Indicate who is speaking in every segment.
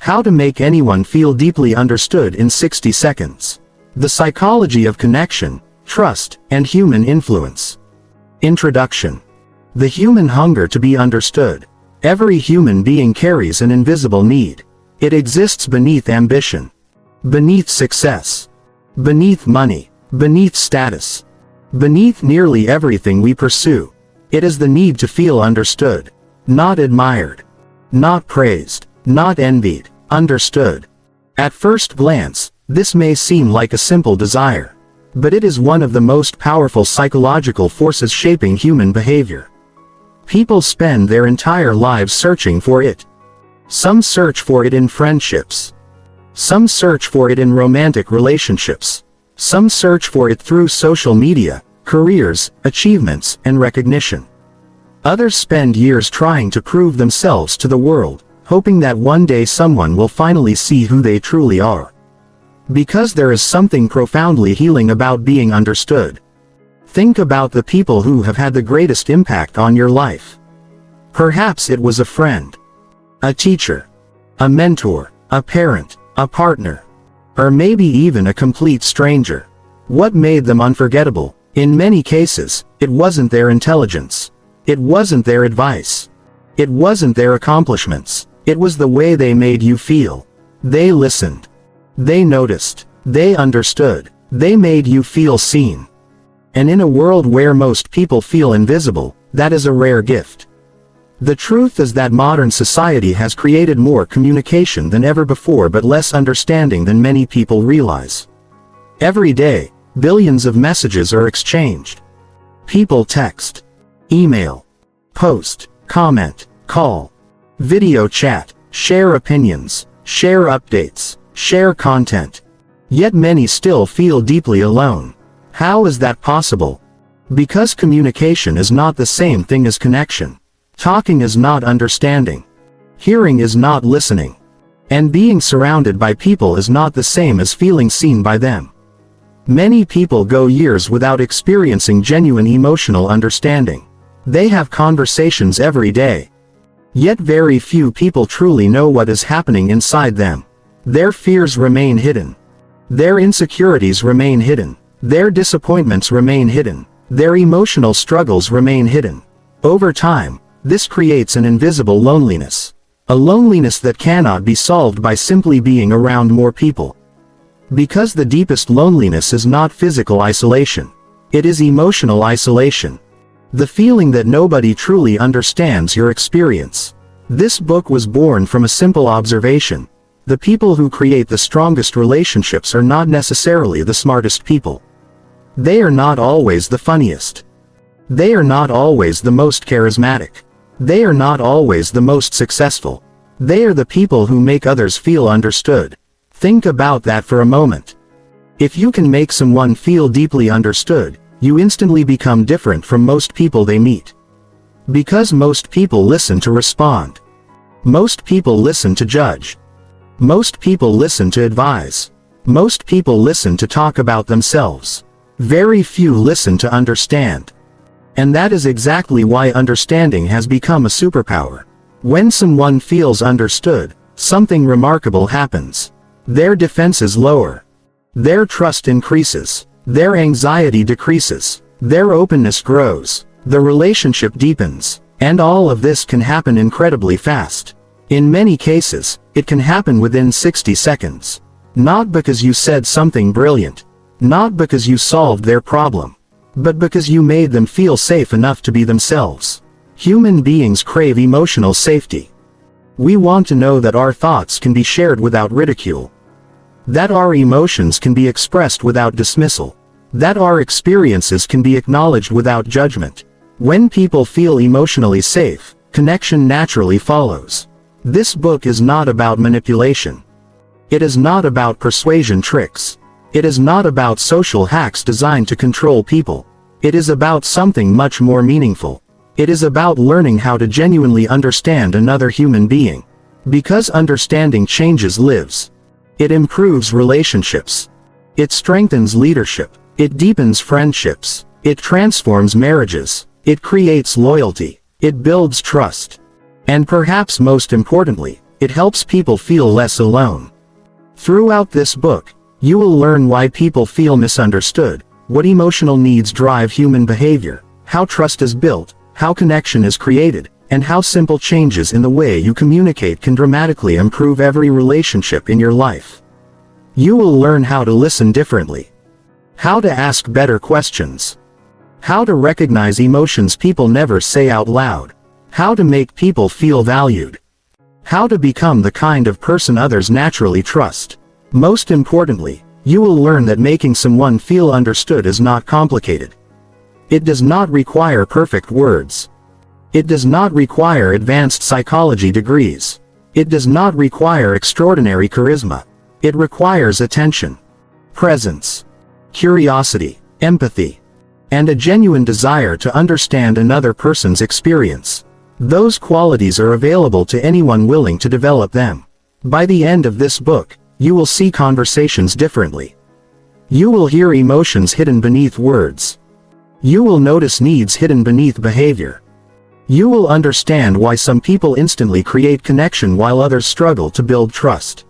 Speaker 1: How to make anyone feel deeply understood in 60 seconds. The psychology of connection, trust, and human influence. Introduction. The human hunger to be understood. Every human being carries an invisible need. It exists beneath ambition, beneath success, beneath money, beneath status, beneath nearly everything we pursue. It is the need to feel understood, not admired, not praised, not envied, understood. At first glance, this may seem like a simple desire, but it is one of the most powerful psychological forces shaping human behavior. People spend their entire lives searching for it. Some search for it in friendships. Some search for it in romantic relationships. Some search for it through social media, careers, achievements, and recognition. Others spend years trying to prove themselves to the world, hoping that one day someone will finally see who they truly are. Because there is something profoundly healing about being understood. Think about the people who have had the greatest impact on your life. Perhaps it was a friend, a teacher, a mentor, a parent, a partner, or maybe even a complete stranger. What made them unforgettable? In many cases, it wasn't their intelligence. It wasn't their advice. It wasn't their accomplishments. It was the way they made you feel. They listened. They noticed. They understood. They made you feel seen. And in a world where most people feel invisible, that is a rare gift. The truth is that modern society has created more communication than ever before but less understanding than many people realize. Every day, billions of messages are exchanged. People text, email, post, comment, call, video chat, share opinions, share updates, share content. Yet many still feel deeply alone. How is that possible? Because communication is not the same thing as connection. Talking is not understanding. Hearing is not listening. And being surrounded by people is not the same as feeling seen by them. Many people go years without experiencing genuine emotional understanding. They have conversations every day. Yet very few people truly know what is happening inside them. Their fears remain hidden. Their insecurities remain hidden. Their disappointments remain hidden. Their emotional struggles remain hidden. Over time, this creates an invisible loneliness. A loneliness that cannot be solved by simply being around more people. Because the deepest loneliness is not physical isolation. It is emotional isolation. The feeling that nobody truly understands your experience. This book was born from a simple observation. The people who create the strongest relationships are not necessarily the smartest people. They are not always the funniest. They are not always the most charismatic. They are not always the most successful. They are the people who make others feel understood. Think about that for a moment. If you can make someone feel deeply understood, you instantly become different from most people they meet. Because most people listen to respond. Most people listen to judge. Most people listen to advise. Most people listen to talk about themselves. Very few listen to understand. And that is exactly why understanding has become a superpower. When someone feels understood, something remarkable happens. Their defenses lower. Their trust increases. Their anxiety decreases. Their openness grows. The relationship deepens. And all of this can happen incredibly fast. In many cases, it can happen within 60 seconds. Not because you said something brilliant. Not because you solved their problem. But because you made them feel safe enough to be themselves. Human beings crave emotional safety. We want to know that our thoughts can be shared without ridicule. That our emotions can be expressed without dismissal. That our experiences can be acknowledged without judgment. When people feel emotionally safe, connection naturally follows. This book is not about manipulation. It is not about persuasion tricks. It is not about social hacks designed to control people. It is about something much more meaningful. It is about learning how to genuinely understand another human being. Because understanding changes lives. It improves relationships. It strengthens leadership. It deepens friendships. It transforms marriages. It creates loyalty. It builds trust. And perhaps most importantly, It helps people feel less alone. Throughout this book, you will learn why people feel misunderstood, what emotional needs drive human behavior, how trust is built, how connection is created, and how simple changes in the way you communicate can dramatically improve every relationship in your life. You will learn how to listen differently, how to ask better questions, how to recognize emotions people never say out loud, how to make people feel valued, how to become the kind of person others naturally trust. Most importantly, you will learn that making someone feel understood is not complicated. It does not require perfect words. It does not require advanced psychology degrees. It does not require extraordinary charisma. It requires attention, presence, curiosity, empathy, and a genuine desire to understand another person's experience. Those qualities are available to anyone willing to develop them. By the end of this book, you will see conversations differently. You will hear emotions hidden beneath words. You will notice needs hidden beneath behavior. You will understand why some people instantly create connection while others struggle to build trust.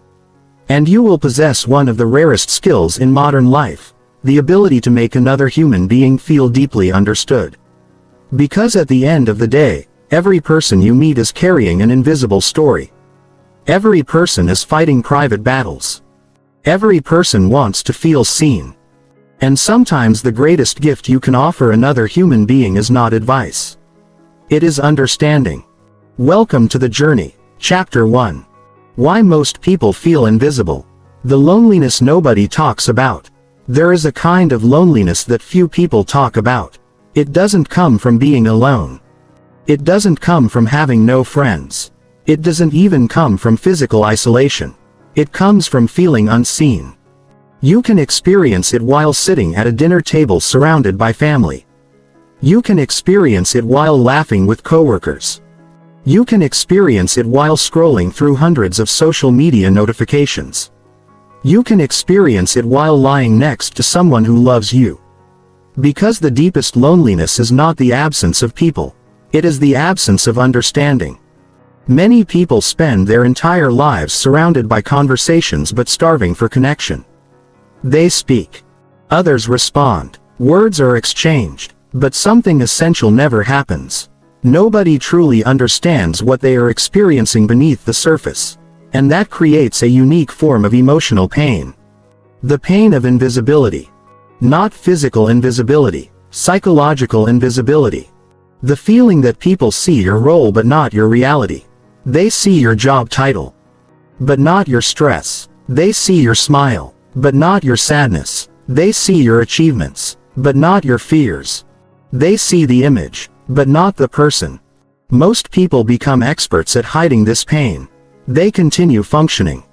Speaker 1: And you will possess one of the rarest skills in modern life, the ability to make another human being feel deeply understood. Because at the end of the day, every person you meet is carrying an invisible story. Every person is fighting private battles. Every person wants to feel seen. And sometimes the greatest gift you can offer another human being is not advice. It is understanding. Welcome to the journey. Chapter 1. Why most people feel invisible. The loneliness nobody talks about. There is a kind of loneliness that few people talk about. It doesn't come from being alone. It doesn't come from having no friends. It doesn't even come from physical isolation. It comes from feeling unseen. You can experience it while sitting at a dinner table surrounded by family. You can experience it while laughing with coworkers. You can experience it while scrolling through hundreds of social media notifications. You can experience it while lying next to someone who loves you. Because the deepest loneliness is not the absence of people. It is the absence of understanding. Many people spend their entire lives surrounded by conversations but starving for connection. They speak. Others respond. Words are exchanged. But something essential never happens. Nobody truly understands what they are experiencing beneath the surface. And that creates a unique form of emotional pain. The pain of invisibility. Not physical invisibility, psychological invisibility. The feeling that people see your role but not your reality. They see your job title, but not your stress. They see your smile, but not your sadness. They see your achievements, but not your fears. They see the image, but not the person. Most people become experts at hiding this pain. They continue functioning,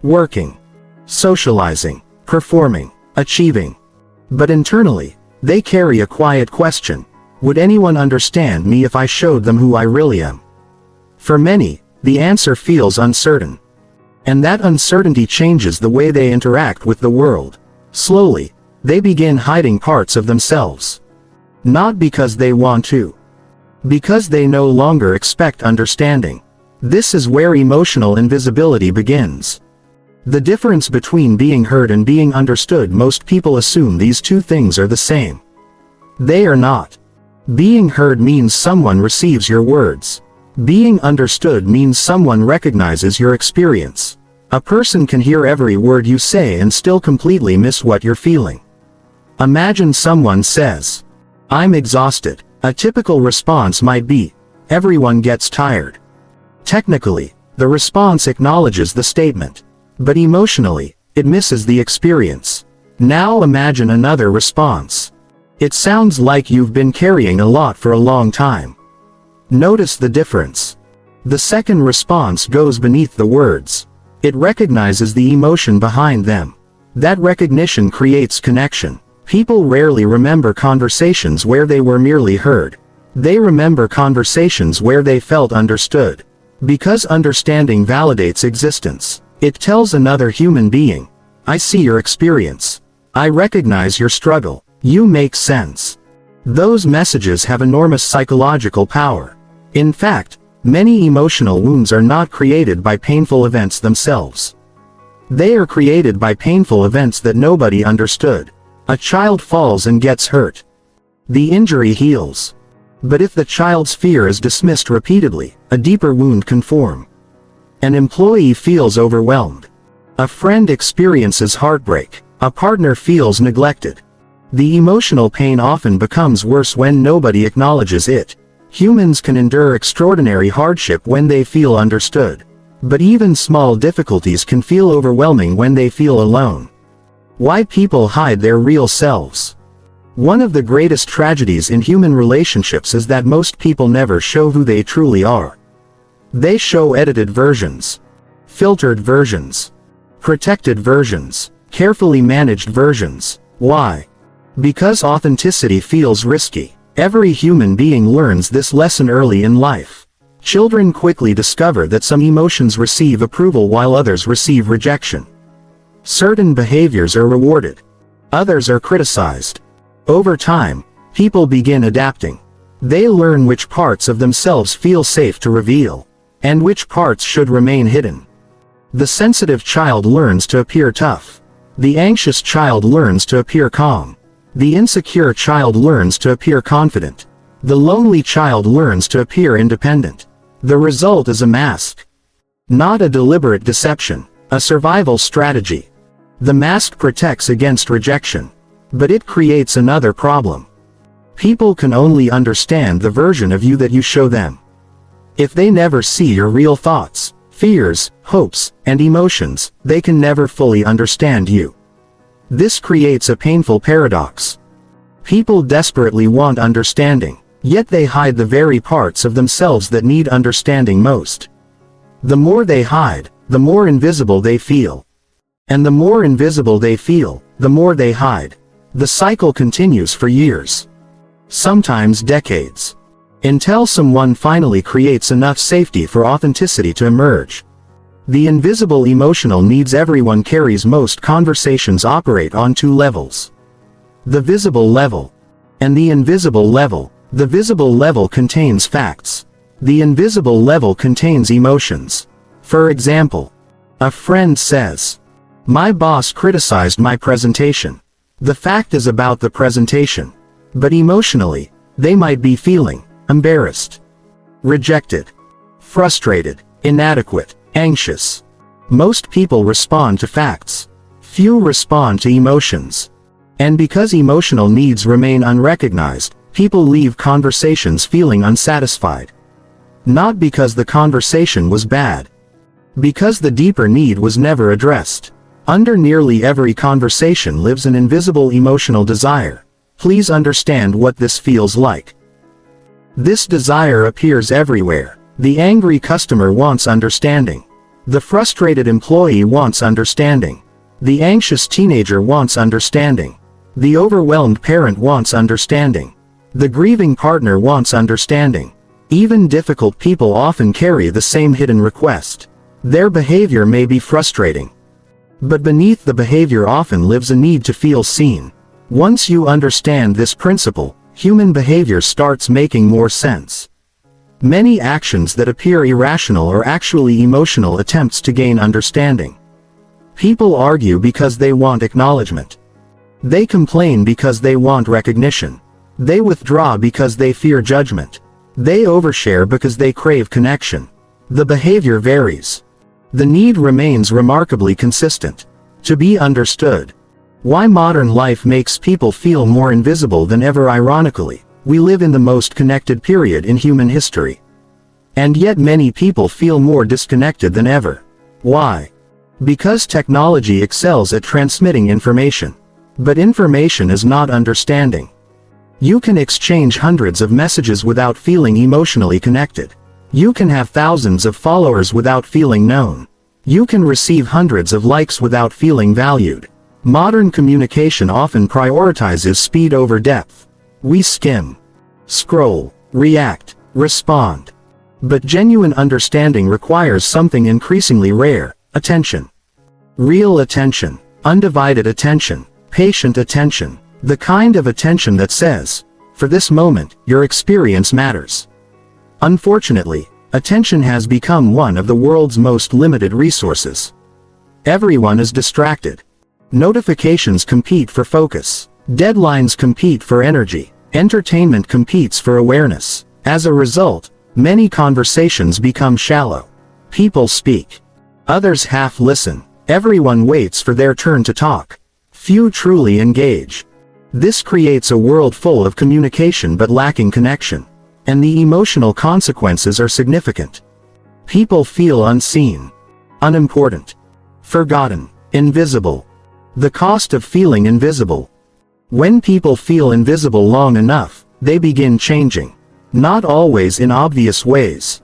Speaker 1: working, socializing, performing, achieving. But internally, they carry a quiet question. Would anyone understand me if I showed them who I really am? For many, the answer feels uncertain. And that uncertainty changes the way they interact with the world. Slowly, they begin hiding parts of themselves. Not because they want to. Because they no longer expect understanding. This is where emotional invisibility begins. The difference between being heard and being understood. Most people assume these two things are the same. They are not. Being heard means someone receives your words. Being understood means someone recognizes your experience. A person can hear every word you say and still completely miss what you're feeling. Imagine someone says, "I'm exhausted." A typical response might be, "Everyone gets tired." Technically, the response acknowledges the statement. But emotionally, it misses the experience. Now imagine another response. "It sounds like you've been carrying a lot for a long time." Notice the difference. The second response goes beneath the words. It recognizes the emotion behind them. That recognition creates connection. People rarely remember conversations where they were merely heard. They remember conversations where they felt understood. Because understanding validates existence. It tells another human being, "I see your experience. I recognize your struggle. You make sense." Those messages have enormous psychological power. In fact, Many emotional wounds are not created by painful events themselves. They are created by painful events that nobody understood. A child falls and gets hurt. The injury heals. But if the child's fear is dismissed repeatedly, a deeper wound can form. An employee feels overwhelmed. A friend experiences heartbreak. A partner feels neglected. The emotional pain often becomes worse when nobody acknowledges it. Humans can endure extraordinary hardship when they feel understood. But even small difficulties can feel overwhelming when they feel alone. Why people hide their real selves. One of the greatest tragedies in human relationships is that most people never show who they truly are. They show edited versions, filtered versions, protected versions, carefully managed versions. Why? Because authenticity feels risky. Every human being learns this lesson early in life. Children quickly discover that some emotions receive approval while others receive rejection. Certain behaviors are rewarded. Others are criticized. Over time, people begin adapting. They learn which parts of themselves feel safe to reveal, and which parts should remain hidden. The sensitive child learns to appear tough. The anxious child learns to appear calm. The insecure child learns to appear confident. The lonely child learns to appear independent. The result is a mask. Not a deliberate deception, a survival strategy. The mask protects against rejection. But it creates another problem. People can only understand the version of you that you show them. If they never see your real thoughts, fears, hopes, and emotions, they can never fully understand you. This creates a painful paradox. People desperately want understanding, yet they hide the very parts of themselves that need understanding most. The more they hide, the more invisible they feel. And the more invisible they feel, the more they hide. The cycle continues for years. Sometimes decades. Until someone finally creates enough safety for authenticity to emerge. The invisible emotional needs everyone carries. Most conversations operate on two levels. The visible level. And the invisible level. The visible level contains facts. The invisible level contains emotions. For example, a friend says, "My boss criticized my presentation." The fact is about the presentation. But emotionally, they might be feeling embarrassed, rejected, frustrated, inadequate, anxious. Most people respond to facts. Few respond to emotions. And because emotional needs remain unrecognized, people leave conversations feeling unsatisfied. Not because the conversation was bad. Because the deeper need was never addressed. Under nearly every conversation lives an invisible emotional desire. Please understand what this feels like. This desire appears everywhere. The angry customer wants understanding. The frustrated employee wants understanding. The anxious teenager wants understanding. The overwhelmed parent wants understanding. The grieving partner wants understanding. Even difficult people often carry the same hidden request. Their behavior may be frustrating. But beneath the behavior often lives a need to feel seen. Once you understand this principle, human behavior starts making more sense. Many actions that appear irrational are actually emotional attempts to gain understanding. People argue because they want acknowledgement. They complain because they want recognition. They withdraw because they fear judgment. They overshare because they crave connection. The behavior varies. The need remains remarkably consistent. To be understood. Why modern life makes people feel more invisible than ever. Ironically, we live in the most connected period in human history. And yet many people feel more disconnected than ever. Why? Because technology excels at transmitting information. But information is not understanding. You can exchange hundreds of messages without feeling emotionally connected. You can have thousands of followers without feeling known. You can receive hundreds of likes without feeling valued. Modern communication often prioritizes speed over depth. We skim, scroll, react, respond. But genuine understanding requires something increasingly rare: attention. Real attention, undivided attention, patient attention. The kind of attention that says, "For this moment, your experience matters." Unfortunately, Attention has become one of the world's most limited resources. Everyone is distracted. Notifications compete for focus. Deadlines compete for energy. Entertainment competes for awareness. As a result, many conversations become shallow. People speak. Others half listen. Everyone waits for their turn to talk. Few truly engage. This creates a world full of communication but lacking connection. And the emotional consequences are significant. People feel unseen, unimportant, forgotten, invisible. The cost of feeling invisible. When people feel invisible long enough, they begin changing. Not always in obvious ways.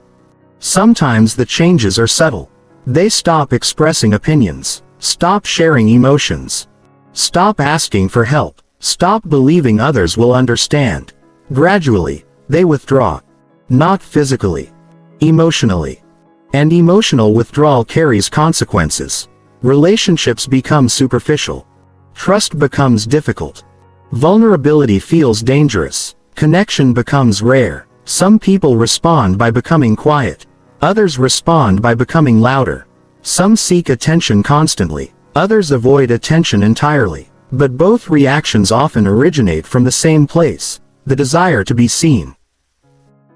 Speaker 1: Sometimes the changes are subtle. They stop expressing opinions, stop sharing emotions, stop asking for help, stop believing others will understand. Gradually, they withdraw. Not physically, emotionally. And emotional withdrawal carries consequences. Relationships become superficial. Trust becomes difficult. Vulnerability feels dangerous. Connection becomes rare. Some people respond by becoming quiet. Others respond by becoming louder. Some seek attention constantly. Others avoid attention entirely. But both reactions often originate from the same place, the desire to be seen.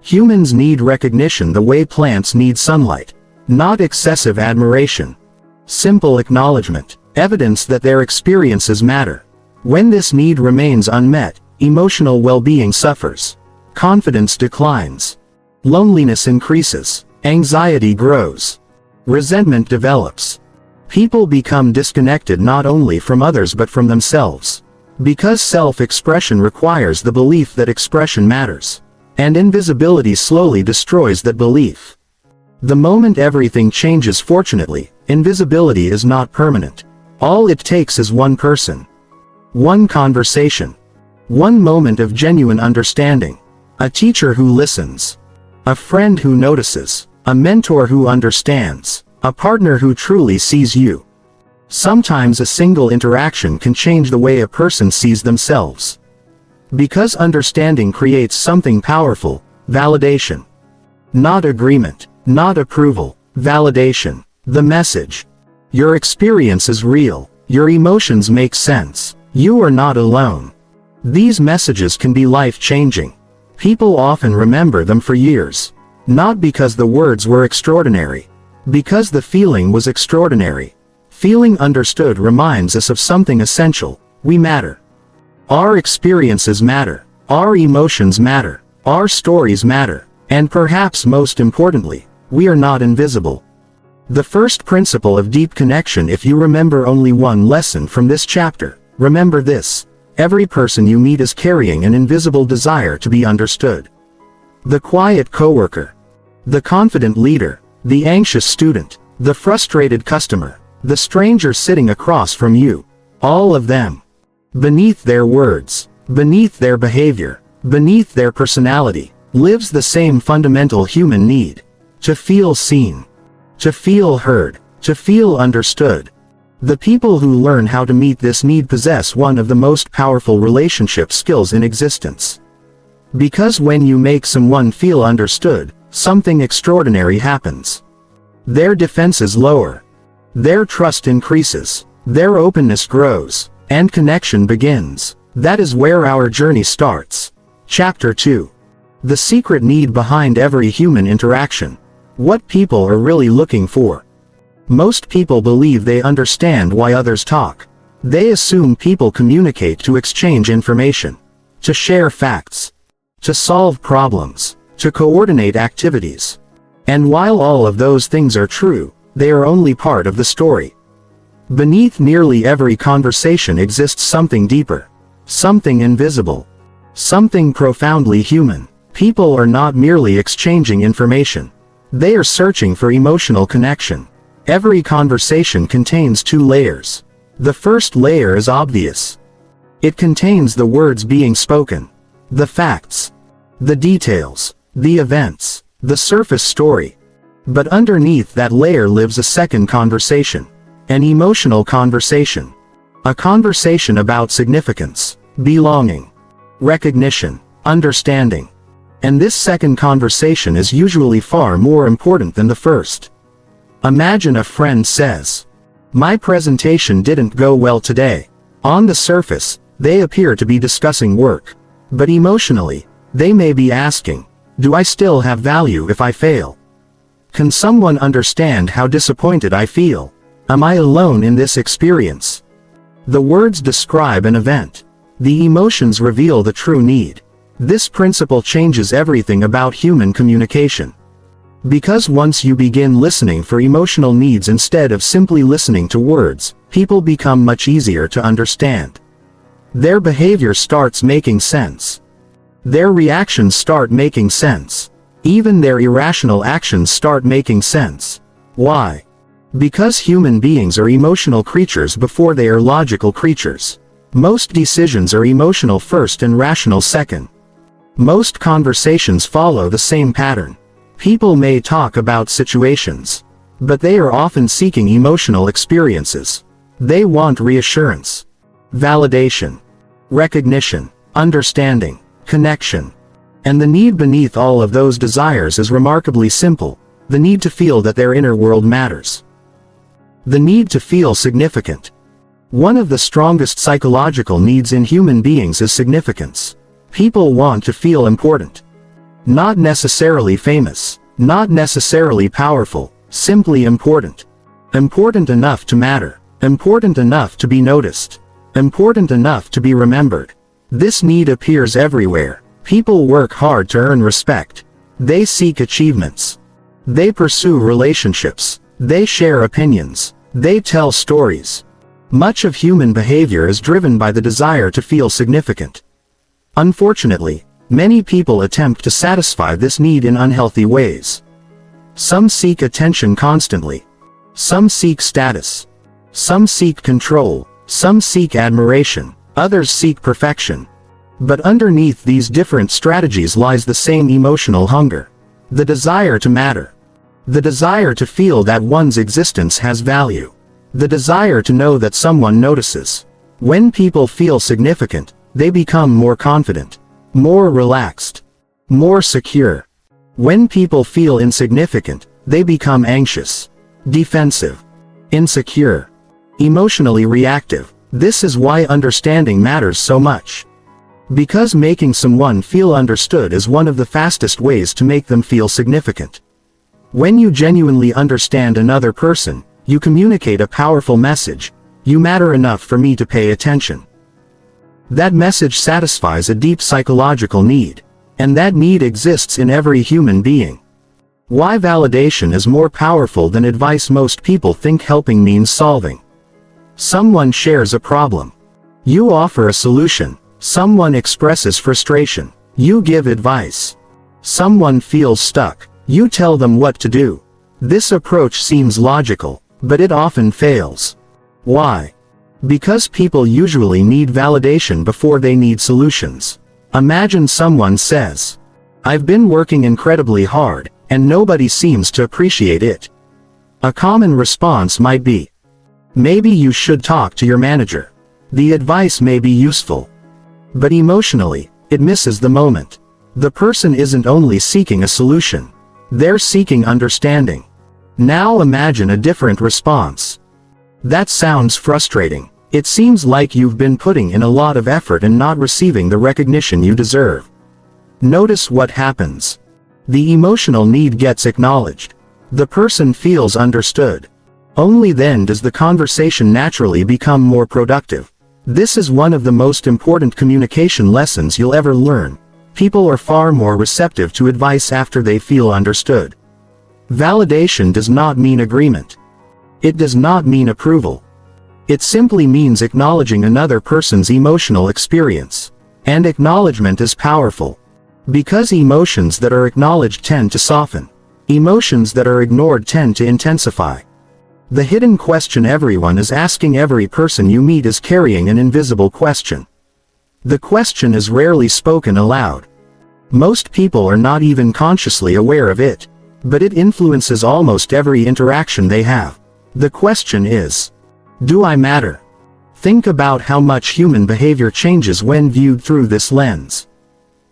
Speaker 1: Humans need recognition the way plants need sunlight. Not excessive admiration. Simple acknowledgement. Evidence that their experiences matter. When this need remains unmet, emotional well-being suffers. Confidence declines. Loneliness increases. Anxiety grows. Resentment develops. People become disconnected not only from others but from themselves. Because self-expression requires the belief that expression matters. And invisibility slowly destroys that belief. The moment everything changes, fortunately, invisibility is not permanent. All it takes is one person. One conversation. One moment of genuine understanding. A teacher who listens. A friend who notices. A mentor who understands. A partner who truly sees you. Sometimes a single interaction can change the way a person sees themselves. Because understanding creates something powerful, validation. Not agreement, not approval, validation. The message. Your experience is real. Your emotions make sense. You are not alone. These messages can be life-changing. People often remember them for years. Not because the words were extraordinary. Because the feeling was extraordinary. Feeling understood reminds us of something essential. We matter. Our experiences matter. Our emotions matter. Our stories matter. And perhaps most importantly, we are not invisible. The first principle of deep connection. If you remember only one lesson from this chapter, remember this: every person you meet is carrying an invisible desire to be understood. The quiet coworker, the confident leader, the anxious student, the frustrated customer, the stranger sitting across from you, all of them. Beneath their words, beneath their behavior, beneath their personality, lives the same fundamental human need: to feel seen, to feel heard, to feel understood. The people who learn how to meet this need possess one of the most powerful relationship skills in existence. Because when you make someone feel understood, something extraordinary happens. Their defenses lower. Their trust increases. Their openness grows. And connection begins. That is where our journey starts. Chapter 2. The secret need behind every human interaction. What people are really looking for. Most people believe they understand why others talk. They assume people communicate to exchange information, to share facts, to solve problems, to coordinate activities. And while all of those things are true, they are only part of the story. Beneath nearly every conversation exists something deeper, something invisible, something profoundly human. People are not merely exchanging information. They are searching for emotional connection. Every conversation contains two layers. The first layer is obvious. It contains the words being spoken, the facts, the details, the events, the surface story. But underneath that layer lives a second conversation. An emotional conversation. A conversation about significance, belonging, recognition, understanding. And this second conversation is usually far more important than the first. Imagine a friend says, "My presentation didn't go well today." On the surface, they appear to be discussing work. But emotionally, they may be asking, "Do I still have value if I fail? Can someone understand how disappointed I feel? Am I alone in this experience?" The words describe an event. The emotions reveal the true need. This principle changes everything about human communication. Because once you begin listening for emotional needs instead of simply listening to words, people become much easier to understand. Their behavior starts making sense. Their reactions start making sense. Even their irrational actions start making sense. Why? Because human beings are emotional creatures before they are logical creatures. Most decisions are emotional first and rational second. Most conversations follow the same pattern. People may talk about situations, but they are often seeking emotional experiences. They want reassurance, validation, recognition, understanding, connection. And the need beneath all of those desires is remarkably simple: the need to feel that their inner world matters. The need to feel significant. One of the strongest psychological needs in human beings is significance. People want to feel important. Not necessarily famous, not necessarily powerful, simply important. Important enough to matter, important enough to be noticed, important enough to be remembered. This need appears everywhere. People work hard to earn respect. They seek achievements. They pursue relationships. They share opinions. They tell stories. Much of human behavior is driven by the desire to feel significant. Unfortunately, many people attempt to satisfy this need in unhealthy ways. Some seek attention constantly. Some seek status. Some seek control. Some seek admiration. Others seek perfection. But underneath these different strategies lies the same emotional hunger. The desire to matter. The desire to feel that one's existence has value. The desire to know that someone notices. When people feel significant, they become more confident, more relaxed, more secure. When people feel insignificant, they become anxious, defensive, insecure, emotionally reactive. This is why understanding matters so much. Because making someone feel understood is one of the fastest ways to make them feel significant. When you genuinely understand another person, you communicate a powerful message: "You matter enough for me to pay attention." That message satisfies a deep psychological need. And that need exists in every human being. Why validation is more powerful than advice? Most people think helping means solving. Someone shares a problem. You offer a solution. Someone expresses frustration. You give advice. Someone feels stuck. You tell them what to do. This approach seems logical, but it often fails. Why? Because people usually need validation before they need solutions. Imagine someone says, "I've been working incredibly hard, and nobody seems to appreciate it." A common response might be, "Maybe you should talk to your manager." The advice may be useful, but emotionally, it misses the moment. The person isn't only seeking a solution, they're seeking understanding. Now imagine a different response. "That sounds frustrating. It seems like you've been putting in a lot of effort and not receiving the recognition you deserve." Notice what happens. The emotional need gets acknowledged. The person feels understood. Only then does the conversation naturally become more productive. This is one of the most important communication lessons you'll ever learn. People are far more receptive to advice after they feel understood. Validation does not mean agreement. It does not mean approval. It simply means acknowledging another person's emotional experience. And acknowledgement is powerful. Because emotions that are acknowledged tend to soften. Emotions that are ignored tend to intensify. The hidden question everyone is asking, every person you meet is carrying an invisible question. The question is rarely spoken aloud. Most people are not even consciously aware of it, but it influences almost every interaction they have. The question is, do I matter? Think about how much human behavior changes when viewed through this lens.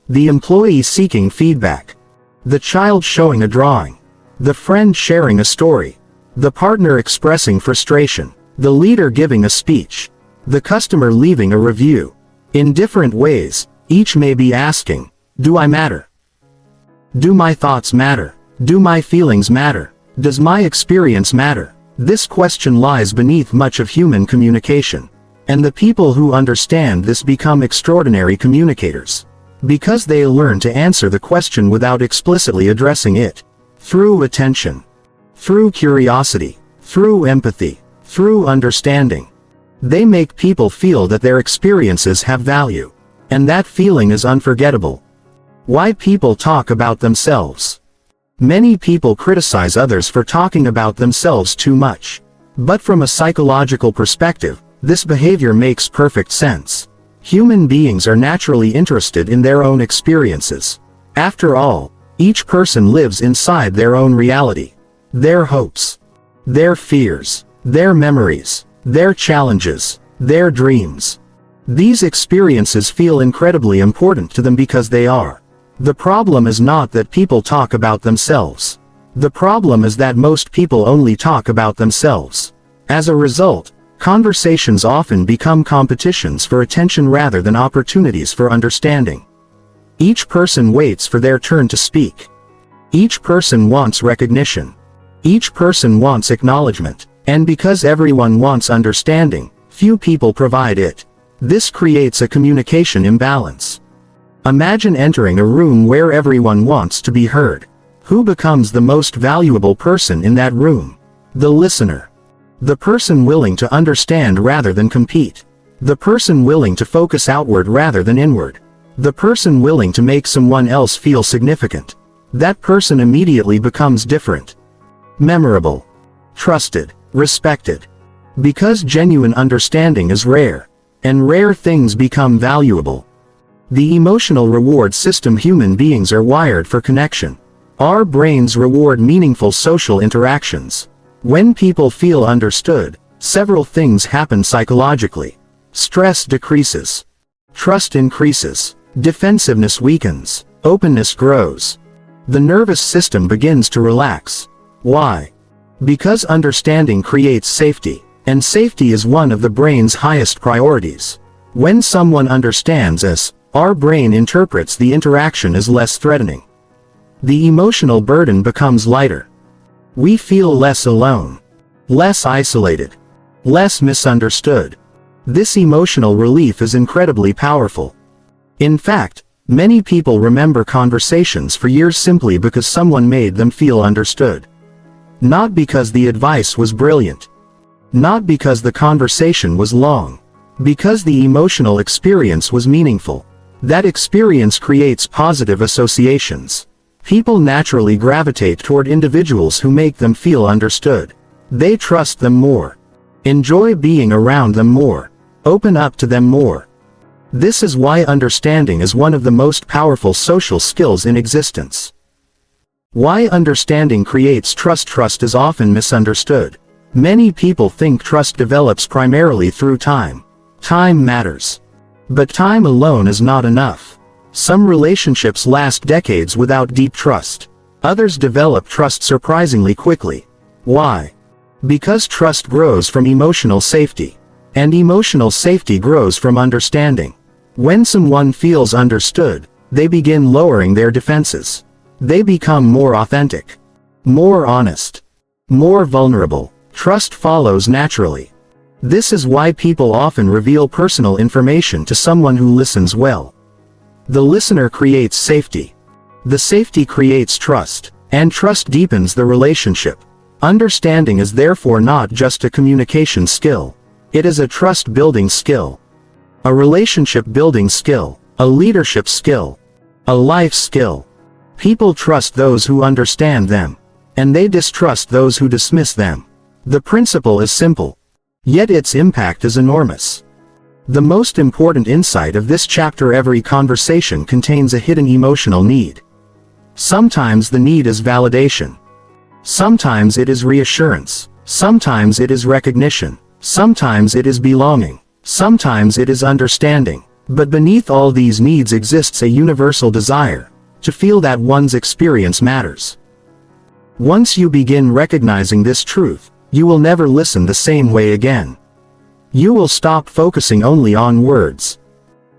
Speaker 1: the employee seeking feedback, the child showing a drawing, the friend sharing a story, the partner expressing frustration, the leader giving a speech, the customer leaving a review. In different ways, each may be asking, do I matter? Do my thoughts matter? Do my feelings matter? Does my experience matter? This question lies beneath much of human communication. And the people who understand this become extraordinary communicators. Because they learn to answer the question without explicitly addressing it. Through attention. Through curiosity. Through empathy. Through understanding. They make people feel that their experiences have value. And that feeling is unforgettable. Why people talk about themselves. Many people criticize others for talking about themselves too much. But from a psychological perspective, this behavior makes perfect sense. Human beings are naturally interested in their own experiences. After all, each person lives inside their own reality. Their hopes. Their fears. Their memories. Their challenges. Their dreams. These experiences feel incredibly important to them because they are. The problem is not that people talk about themselves. The problem is that most people only talk about themselves. As a result, conversations often become competitions for attention rather than opportunities for understanding. Each person waits for their turn to speak. Each person wants recognition. Each person wants acknowledgement. And because everyone wants understanding, few people provide it. This creates a communication imbalance. Imagine entering a room where everyone wants to be heard. Who becomes the most valuable person in that room? The listener. The person willing to understand rather than compete. The person willing to focus outward rather than inward. The person willing to make someone else feel significant. That person immediately becomes different. Memorable. Trusted. Respected. Because genuine understanding is rare. And rare things become valuable. The emotional reward system. Human beings are wired for connection. Our brains reward meaningful social interactions. When people feel understood, several things happen psychologically. Stress decreases. Trust increases. Defensiveness weakens. Openness grows. The nervous system begins to relax. Why? Because understanding creates safety, and safety is one of the brain's highest priorities. When someone understands us, our brain interprets the interaction as less threatening. The emotional burden becomes lighter. We feel less alone, less isolated, less misunderstood. This emotional relief is incredibly powerful. In fact, many people remember conversations for years simply because someone made them feel understood. Not because the advice was brilliant. Not because the conversation was long. Because the emotional experience was meaningful. That experience creates positive associations. People naturally gravitate toward individuals who make them feel understood. They trust them more. Enjoy being around them more. Open up to them more. This is why understanding is one of the most powerful social skills in existence. Why understanding creates trust. Trust is often misunderstood. Many people think trust develops primarily through time. Time matters. But time alone is not enough. Some relationships last decades without deep trust. Others develop trust surprisingly quickly. Why? Because trust grows from emotional safety. And emotional safety grows from understanding. When someone feels understood, they begin lowering their defenses. They become more authentic, more honest, more vulnerable. Trust follows naturally. This is why people often reveal personal information to someone who listens well. The listener creates safety. The safety creates trust, and trust deepens the relationship. Understanding is therefore not just a communication skill. It is a trust-building skill. A relationship-building skill. A leadership skill. A life skill. People trust those who understand them. And they distrust those who dismiss them. The principle is simple. Yet its impact is enormous. The most important insight of this chapter: every conversation contains a hidden emotional need. Sometimes the need is validation. Sometimes it is reassurance. Sometimes it is recognition. Sometimes it is belonging. Sometimes it is understanding. But beneath all these needs exists a universal desire to feel that one's experience matters. Once you begin recognizing this truth, you will never listen the same way again. You will stop focusing only on words.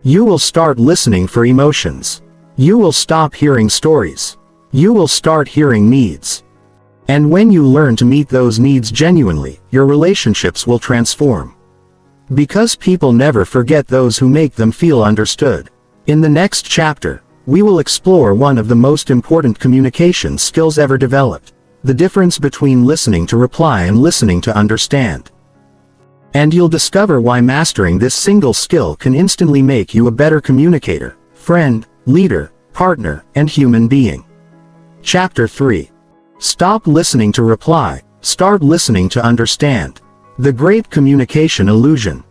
Speaker 1: You will start listening for emotions. You will stop hearing stories. You will start hearing needs. And when you learn to meet those needs genuinely, your relationships will transform. Because people never forget those who make them feel understood. In the next chapter, we will explore one of the most important communication skills ever developed, the difference between listening to reply and listening to understand. And you'll discover why mastering this single skill can instantly make you a better communicator, friend, leader, partner, and human being. Chapter 3. Stop listening to reply, start listening to understand. The great communication illusion.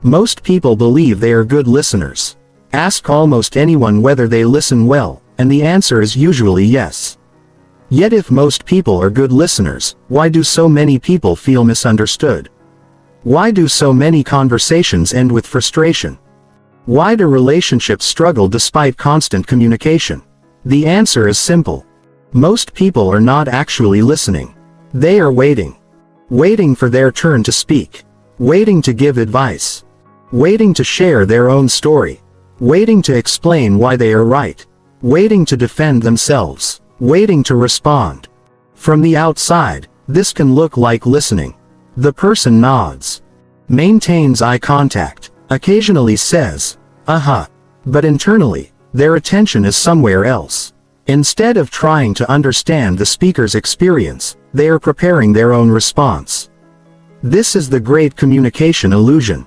Speaker 1: Most people believe they are good listeners. Ask almost anyone whether they listen well, and the answer is usually yes. Yet if most people are good listeners, why do so many people feel misunderstood? Why do so many conversations end with frustration? Why do relationships struggle despite constant communication? The answer is simple. Most people are not actually listening. They are waiting. Waiting for their turn to speak. Waiting to give advice. Waiting to share their own story. Waiting to explain why they are right. Waiting to defend themselves. Waiting to respond. From the outside, this can look like listening. The person nods. Maintains eye contact. Occasionally says, "Uh-huh." But internally, their attention is somewhere else. Instead of trying to understand the speaker's experience, they are preparing their own response. This is the great communication illusion.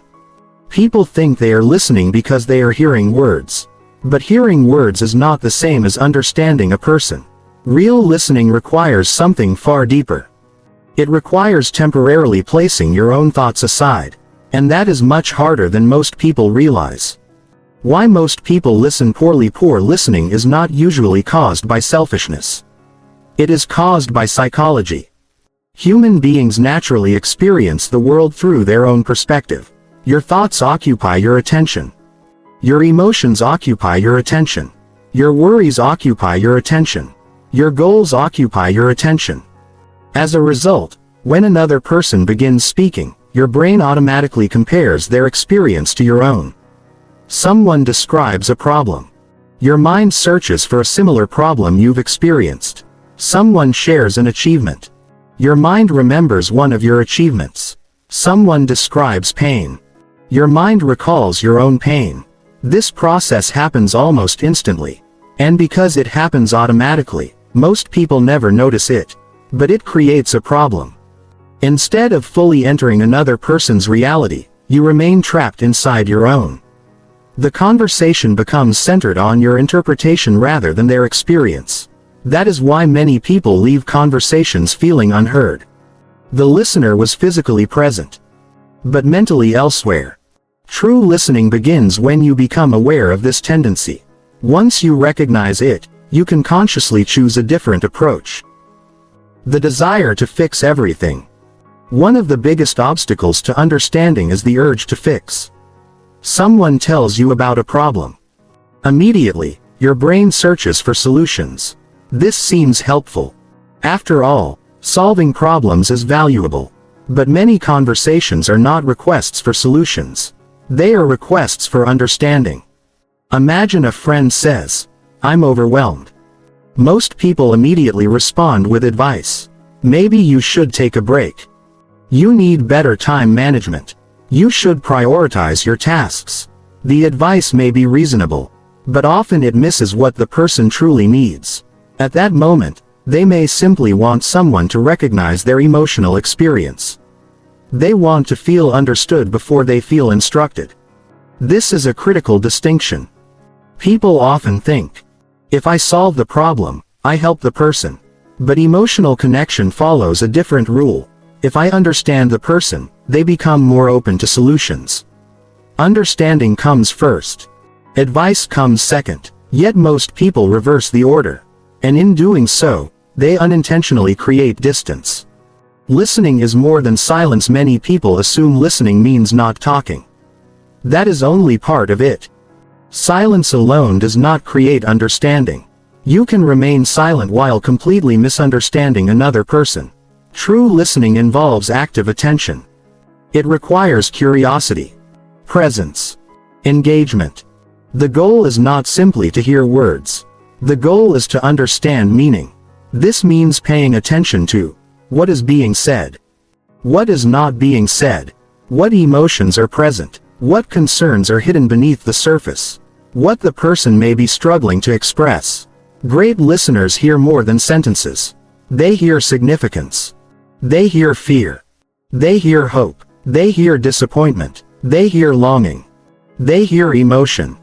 Speaker 1: People think they are listening because they are hearing words. But hearing words is not the same as understanding a person. Real listening requires something far deeper. It requires temporarily placing your own thoughts aside, and that is much harder than most people realize. Why most people listen poorly? Poor listening is not usually caused by selfishness. It is caused by psychology. Human beings naturally experience the world through their own perspective. Your thoughts occupy your attention. Your emotions occupy your attention. Your worries occupy your attention. Your goals occupy your attention. As a result, when another person begins speaking, your brain automatically compares their experience to your own. Someone describes a problem. Your mind searches for a similar problem you've experienced. Someone shares an achievement. Your mind remembers one of your achievements. Someone describes pain. Your mind recalls your own pain. This process happens almost instantly. And because it happens automatically, most people never notice it. But it creates a problem. Instead of fully entering another person's reality, you remain trapped inside your own. The conversation becomes centered on your interpretation rather than their experience. That is why many people leave conversations feeling unheard. The listener was physically present, but mentally elsewhere. True listening begins when you become aware of this tendency. Once you recognize it, you can consciously choose a different approach. The desire to fix everything. One of the biggest obstacles to understanding is the urge to fix. Someone tells you about a problem. Immediately, your brain searches for solutions. This seems helpful. After all, solving problems is valuable. But many conversations are not requests for solutions. They are requests for understanding. Imagine a friend says, "I'm overwhelmed." Most people immediately respond with advice. Maybe you should take a break. You need better time management. You should prioritize your tasks. The advice may be reasonable, but often it misses what the person truly needs. At that moment, they may simply want someone to recognize their emotional experience. They want to feel understood before they feel instructed. This is a critical distinction. People often think, if I solve the problem, I help the person. But emotional connection follows a different rule. If I understand the person, they become more open to solutions. Understanding comes first. Advice comes second. Yet most people reverse the order. And in doing so, they unintentionally create distance. Listening is more than silence. Many people assume listening means not talking. That is only part of it. Silence alone does not create understanding. You can remain silent while completely misunderstanding another person. True listening involves active attention. It requires curiosity, presence, engagement. The goal is not simply to hear words. The goal is to understand meaning. This means paying attention to what is being said, what is not being said, what emotions are present, what concerns are hidden beneath the surface, what the person may be struggling to express. Great listeners hear more than sentences. They hear significance. They hear fear. They hear hope. They hear disappointment. They hear longing. They hear emotion.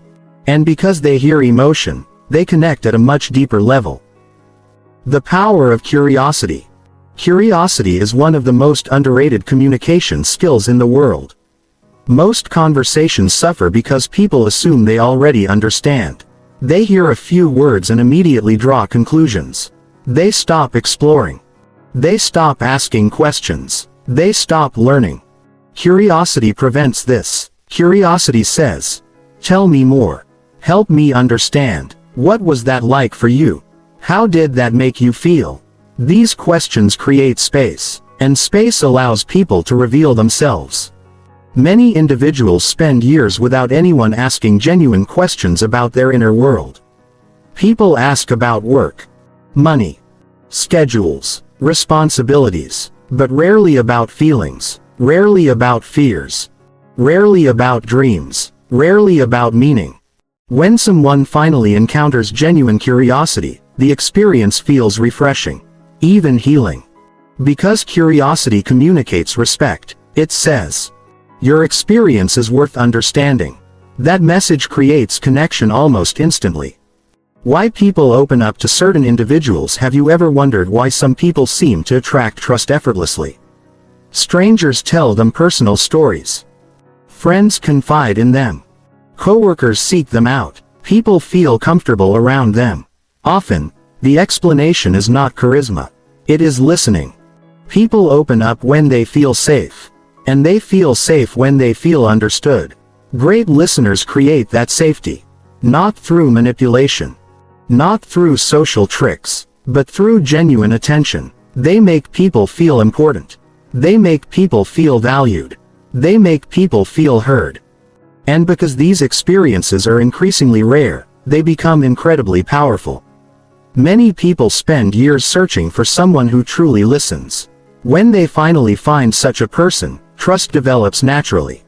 Speaker 1: And because they hear emotion, they connect at a much deeper level. The power of curiosity. Curiosity is one of the most underrated communication skills in the world. Most conversations suffer because people assume they already understand. They hear a few words and immediately draw conclusions. They stop exploring. They stop asking questions. They stop learning. Curiosity prevents this. Curiosity says, "Tell me more. Help me understand. What was that like for you? How did that make you feel?" These questions create space, and space allows people to reveal themselves. Many individuals spend years without anyone asking genuine questions about their inner world. People ask about work, money, schedules, responsibilities, but rarely about feelings, rarely about fears, rarely about dreams, rarely about meaning. When someone finally encounters genuine curiosity, the experience feels refreshing, even healing. Because curiosity communicates respect, it says, "Your experience is worth understanding." That message creates connection almost instantly. Why people open up to certain individuals. Have you ever wondered why some people seem to attract trust effortlessly? Strangers tell them personal stories. Friends confide in them. Coworkers seek them out. People feel comfortable around them. Often, the explanation is not charisma. It is listening. People open up when they feel safe. And they feel safe when they feel understood. Great listeners create that safety. Not through manipulation. Not through social tricks. But through genuine attention. They make people feel important. They make people feel valued. They make people feel heard. And because these experiences are increasingly rare, they become incredibly powerful. Many people spend years searching for someone who truly listens. When they finally find such a person, trust develops naturally.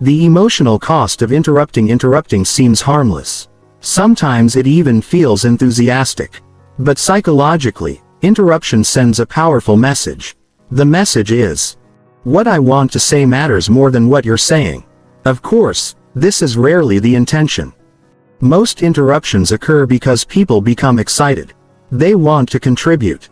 Speaker 1: The emotional cost of interrupting seems harmless. Sometimes it even feels enthusiastic. But psychologically, interruption sends a powerful message. The message is, "What I want to say matters more than what you're saying." Of course, this is rarely the intention. Most interruptions occur because people become excited. They want to contribute.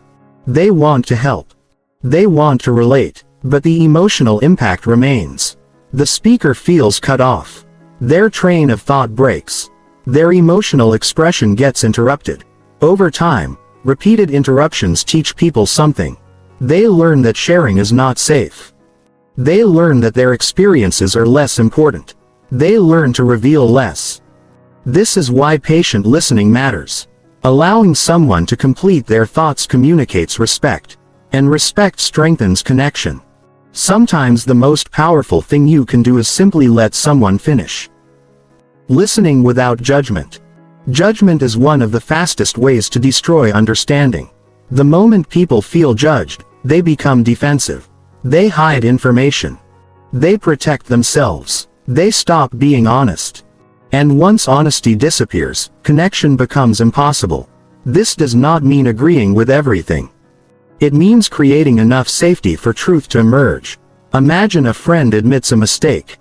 Speaker 1: They want to help. They want to relate. But the emotional impact remains. The speaker feels cut off. Their train of thought breaks. Their emotional expression gets interrupted. Over time, repeated interruptions teach people something. They learn that sharing is not safe. They learn that their experiences are less important. They learn to reveal less. This is why patient listening matters. Allowing someone to complete their thoughts communicates respect. And respect strengthens connection. Sometimes the most powerful thing you can do is simply let someone finish. Listening without judgment. Judgment is one of the fastest ways to destroy understanding. The moment people feel judged, they become defensive. They hide information. They protect themselves. They stop being honest. And once honesty disappears, connection becomes impossible. This does not mean agreeing with everything. It means creating enough safety for truth to emerge. Imagine a friend admits a mistake.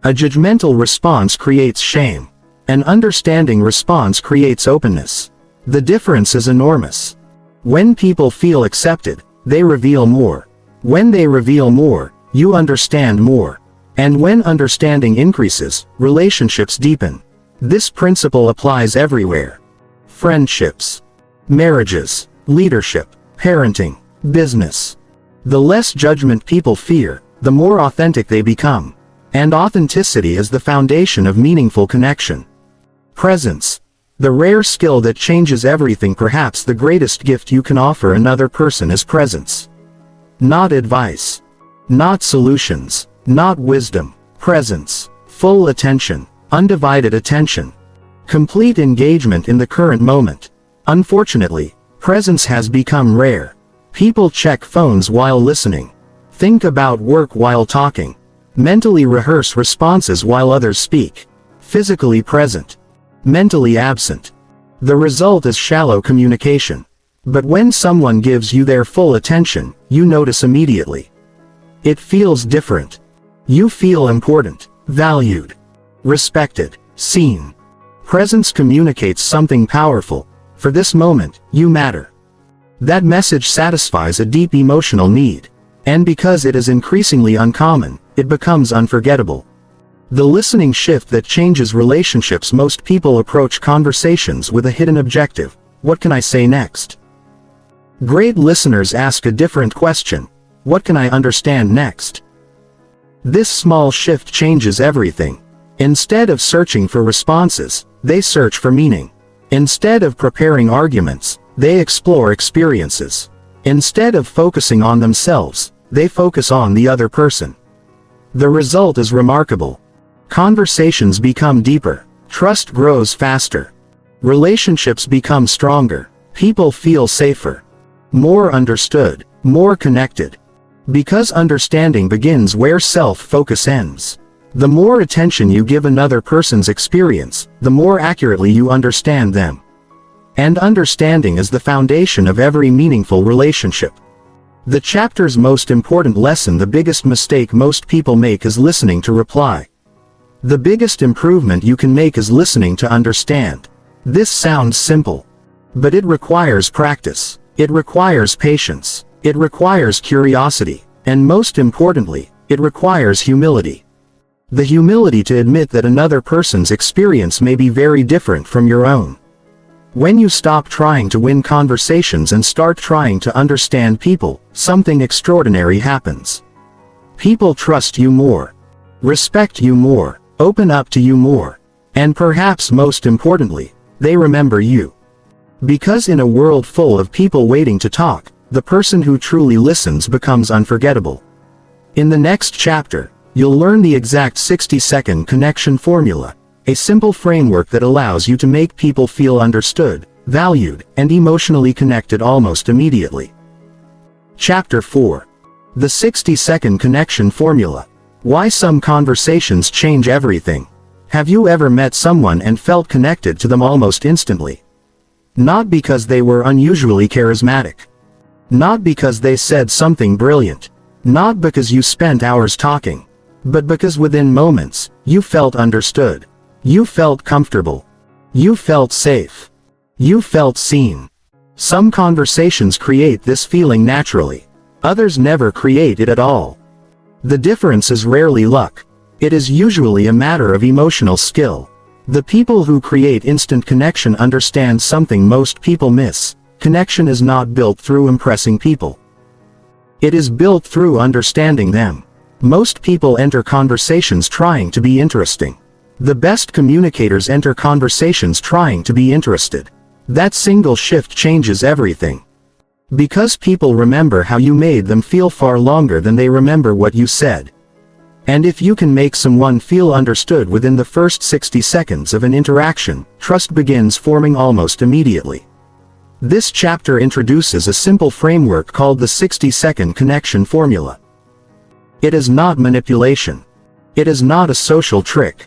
Speaker 1: A judgmental response creates shame. An understanding response creates openness. The difference is enormous. When people feel accepted, they reveal more. When they reveal more, you understand more. And when understanding increases, relationships deepen. This principle applies everywhere. Friendships, marriages, leadership, parenting, business. The less judgment people fear, the more authentic they become. And authenticity is the foundation of meaningful connection. Presence. The rare skill that changes everything. Perhaps the greatest gift you can offer another person is presence. Not advice. Not solutions. Not wisdom. Presence. Full attention. Undivided attention. Complete engagement in the current moment. Unfortunately, presence has become rare. People check phones while listening. Think about work while talking. Mentally rehearse responses while others speak. Physically present. Mentally absent. The result is shallow communication. But when someone gives you their full attention, you notice immediately. It feels different. You feel important, valued, respected, seen. Presence communicates something powerful. For this moment, you matter. That message satisfies a deep emotional need. And because it is increasingly uncommon, it becomes unforgettable. The listening shift that changes relationships. Most people approach conversations with a hidden objective. What can I say next? Great listeners ask a different question. What can I understand next? This small shift changes everything. Instead of searching for responses, they search for meaning. Instead of preparing arguments, they explore experiences. Instead of focusing on themselves, they focus on the other person. The result is remarkable. Conversations become deeper. Trust grows faster. Relationships become stronger. People feel safer. More understood. More connected. Because understanding begins where self-focus ends. The more attention you give another person's experience, the more accurately you understand them. And understanding is the foundation of every meaningful relationship. The chapter's most important lesson. The biggest mistake most people make is listening to reply. The biggest improvement you can make is listening to understand. This sounds simple. But it requires practice. It requires patience. It requires curiosity. And most importantly, it requires humility. The humility to admit that another person's experience may be very different from your own. When you stop trying to win conversations and start trying to understand people, something extraordinary happens. People trust you more. Respect you more. Open up to you more. And perhaps most importantly, they remember you. Because in a world full of people waiting to talk, the person who truly listens becomes unforgettable. In the next chapter, you'll learn the exact 60-second connection formula, a simple framework that allows you to make people feel understood, valued, and emotionally connected almost immediately. Chapter 4. The 60-second connection formula. Why some conversations change everything. Have you ever met someone and felt connected to them almost instantly? Not because they were unusually charismatic. Not because they said something brilliant. Not because you spent hours talking. But because within moments, you felt understood. You felt comfortable. You felt safe. You felt seen. Some conversations create this feeling naturally. Others never create it at all. The difference is rarely luck. It is usually a matter of emotional skill. The people who create instant connection understand something most people miss. Connection is not built through impressing people. It is built through understanding them. Most people enter conversations trying to be interesting. The best communicators enter conversations trying to be interested. That single shift changes everything. Because people remember how you made them feel far longer than they remember what you said. And if you can make someone feel understood within the first 60 seconds of an interaction, trust begins forming almost immediately. This chapter introduces a simple framework called the 60-second connection formula. It is not manipulation. It is not a social trick.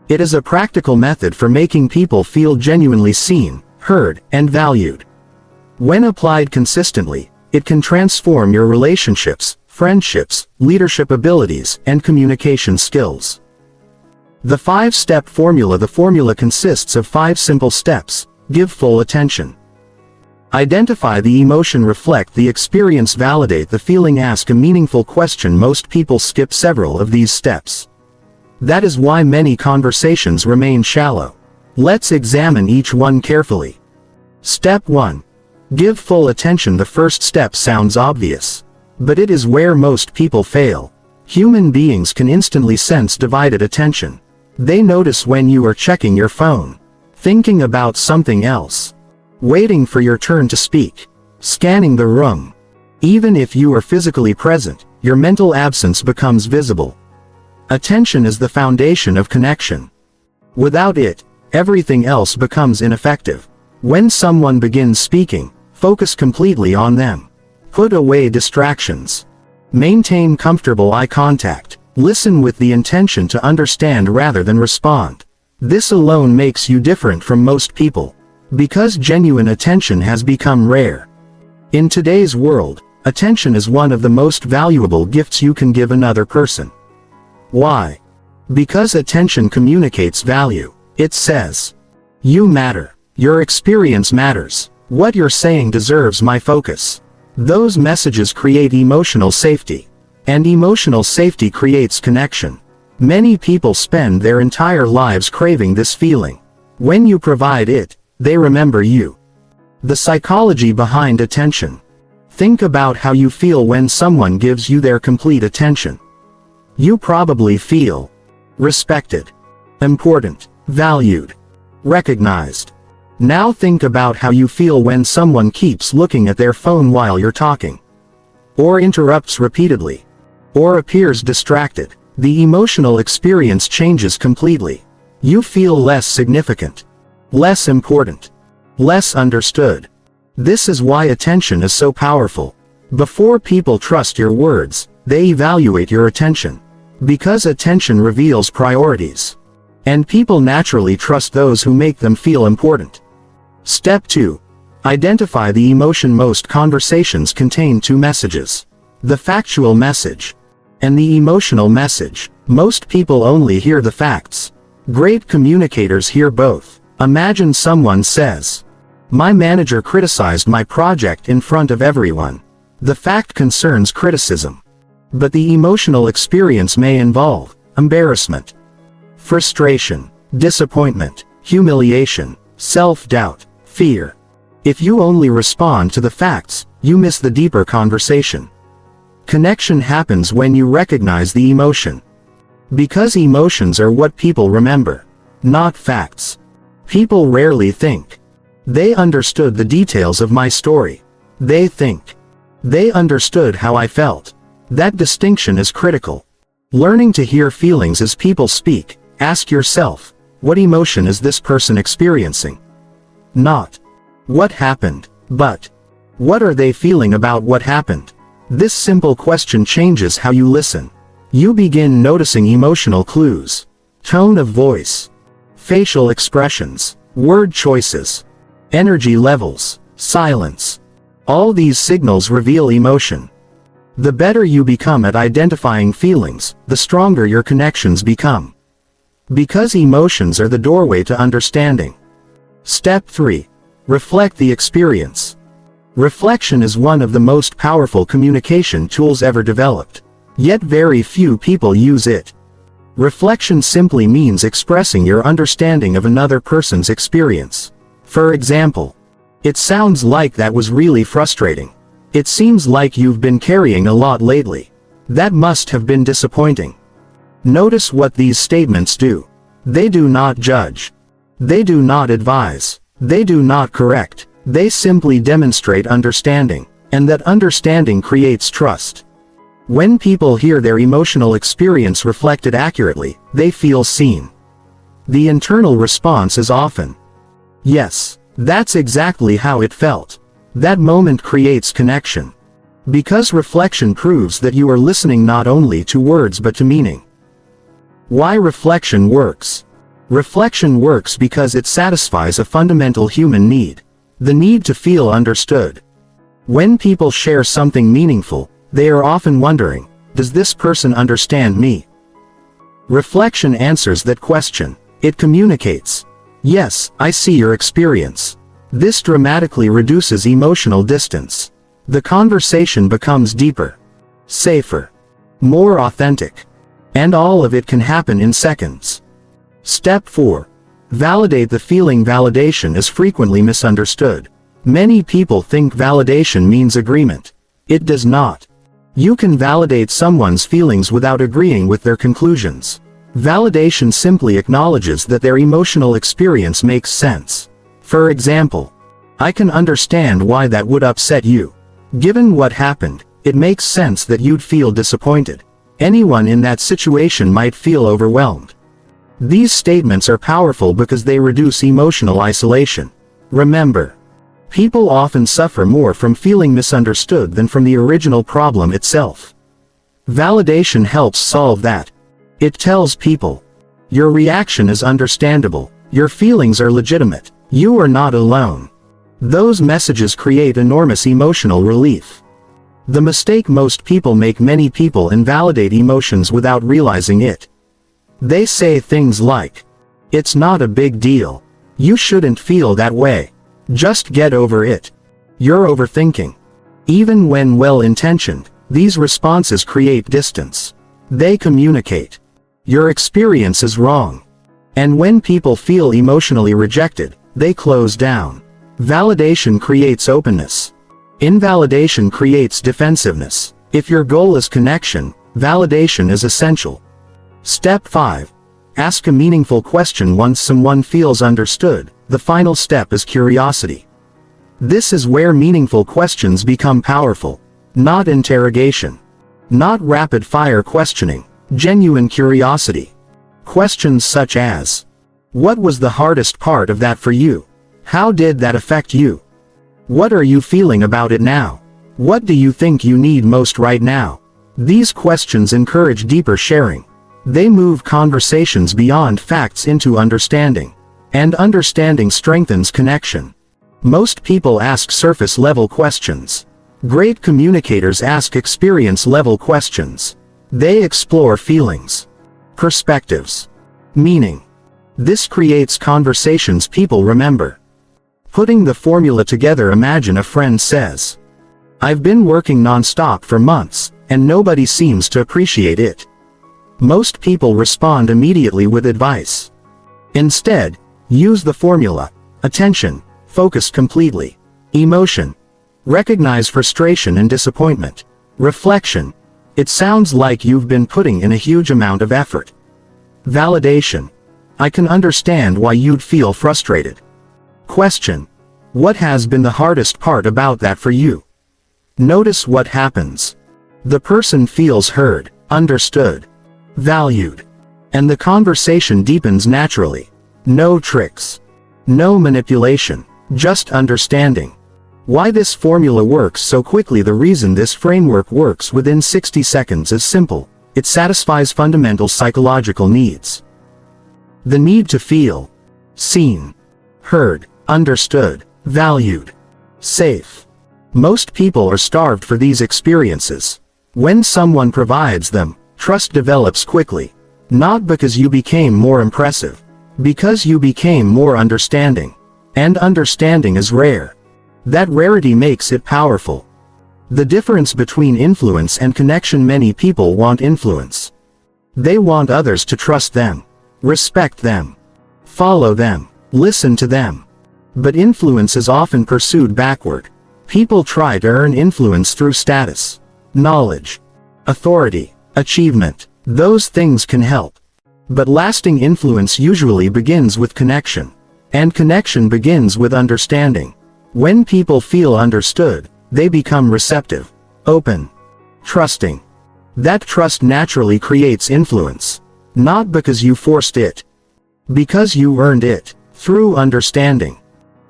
Speaker 1: It is a practical method for making people feel genuinely seen, heard, and valued. When applied consistently, it can transform your relationships, friendships, leadership abilities, and communication skills. The 5-step formula. The formula consists of 5 simple steps. Give full attention. Identify the emotion. Reflect the experience. Validate the feeling. Ask a meaningful question. Most people skip several of these steps. That is why many conversations remain shallow. Let's examine each one carefully. Step 1. Give full attention. The first step sounds obvious. But it is where most people fail. Human beings can instantly sense divided attention. They notice when you are checking your phone. thinking about something else, waiting for your turn to speak, scanning the room. Even if you are physically present, your mental absence becomes visible. Attention is the foundation of connection. Without it, everything else becomes ineffective. When someone begins speaking, focus completely on them. Put away distractions. Maintain comfortable eye contact. Listen with the intention to understand rather than respond. This alone makes you different from most people, because genuine attention has become rare. In today's world, attention is one of the most valuable gifts you can give another person. Why? Because attention communicates value. It says, "You matter. Your experience matters. What you're saying deserves my focus." Those messages create emotional safety. And emotional safety creates connection. Many people spend their entire lives craving this feeling. When you provide it, they remember you. The psychology behind attention. Think about how you feel when someone gives you their complete attention. You probably feel respected, important, valued, recognized. Now think about how you feel when someone keeps looking at their phone while you're talking, or interrupts repeatedly, or appears distracted. The emotional experience changes completely. You feel less significant, less important, less understood. This is why attention is so powerful. Before people trust your words, they evaluate your attention. Because attention reveals priorities. And people naturally trust those who make them feel important. Step 2. Identify the emotion. Most conversations contain two messages. The factual message and the emotional message. Most people only hear the facts. Great communicators hear both. Imagine someone says, "My manager criticized my project in front of everyone." The fact concerns criticism. But the emotional experience may involve embarrassment, frustration, disappointment, humiliation, self-doubt, fear. If you only respond to the facts, you miss the deeper conversation. Connection happens when you recognize the emotion. Because emotions are what people remember, not facts. People rarely think, "They understood the details of my story." They think, "They understood how I felt." That distinction is critical. Learning to hear feelings as people speak, ask yourself, what emotion is this person experiencing? Not, "What happened?" but, "What are they feeling about what happened?" This simple question changes how you listen. You begin noticing emotional clues, tone of voice, facial expressions, word choices, energy levels, silence. All these signals reveal emotion. The better you become at identifying feelings, the stronger your connections become. Because emotions are the doorway to understanding. Step 3. Reflect the experience. Reflection is one of the most powerful communication tools ever developed. Yet very few people use it. Reflection simply means expressing your understanding of another person's experience. For example, "It sounds like that was really frustrating. It seems like you've been carrying a lot lately. That must have been disappointing." Notice what these statements do. They do not judge. They do not advise. They do not correct. They simply demonstrate understanding, and that understanding creates trust. When people hear their emotional experience reflected accurately, they feel seen. The internal response is often, "Yes, that's exactly how it felt." That moment creates connection. Because reflection proves that you are listening not only to words but to meaning. Why reflection works? Reflection works because it satisfies a fundamental human need. The need to feel understood. When people share something meaningful, they are often wondering, "Does this person understand me?" Reflection answers that question. It communicates, "Yes, I see your experience." This dramatically reduces emotional distance. The conversation becomes deeper, safer, more authentic. And all of it can happen in seconds. Step 4. Validate the feeling. Validation is frequently misunderstood. Many people think validation means agreement. It does not. You can validate someone's feelings without agreeing with their conclusions. Validation simply acknowledges that their emotional experience makes sense. For example, I can understand why that would upset you. Given what happened, it makes sense that you'd feel disappointed. Anyone in that situation might feel overwhelmed. These statements are powerful because they reduce emotional isolation. Remember, people often suffer more from feeling misunderstood than from the original problem itself. Validation helps solve that. It tells people, your reaction is understandable, your feelings are legitimate, you are not alone. Those messages create enormous emotional relief. The mistake most people make: many people invalidate emotions without realizing it. They say things like, "It's not a big deal. You shouldn't feel that way. Just get over it. You're overthinking." Even when well-intentioned, these responses create distance. They communicate, your experience is wrong. And when people feel emotionally rejected, they close down. Validation creates openness. Invalidation creates defensiveness. If your goal is connection, validation is essential. Step 5. Ask a meaningful question once someone feels understood. The final step is curiosity. This is where meaningful questions become powerful. Not interrogation. Not rapid-fire questioning. Genuine curiosity. Questions such as, what was the hardest part of that for you? How did that affect you? What are you feeling about it now? What do you think you need most right now? These questions encourage deeper sharing. They move conversations beyond facts into understanding. And understanding strengthens connection. Most people ask surface-level questions. Great communicators ask experience-level questions. They explore feelings, perspectives, meaning. This creates conversations people remember. Putting the formula together: imagine a friend says, "I've been working non-stop for months, and nobody seems to appreciate it." Most people respond immediately with advice. Instead, use the formula. Attention, focus completely. Emotion, recognize frustration and disappointment. Reflection, it sounds like you've been putting in a huge amount of effort. Validation, I can understand why you'd feel frustrated. Question, what has been the hardest part about that for you? Notice what happens. The person feels heard, understood, valued. And the conversation deepens naturally. No tricks. No manipulation. Just understanding. Why this formula works so quickly: the reason this framework works within 60 seconds is simple. It satisfies fundamental psychological needs. The need to feel seen, heard, understood, valued, safe. Most people are starved for these experiences. When someone provides them, trust develops quickly. Not because you became more impressive, because you became more understanding. And understanding is rare. That rarity makes it powerful. The difference between influence and connection: many people want influence. They want others to trust them, respect them, follow them, listen to them. But influence is often pursued backward. People try to earn influence through status, knowledge, authority, achievement. Those things can help. But lasting influence usually begins with connection. And connection begins with understanding. When people feel understood, they become receptive, open, trusting. That trust naturally creates influence. Not because you forced it. Because you earned it, through understanding.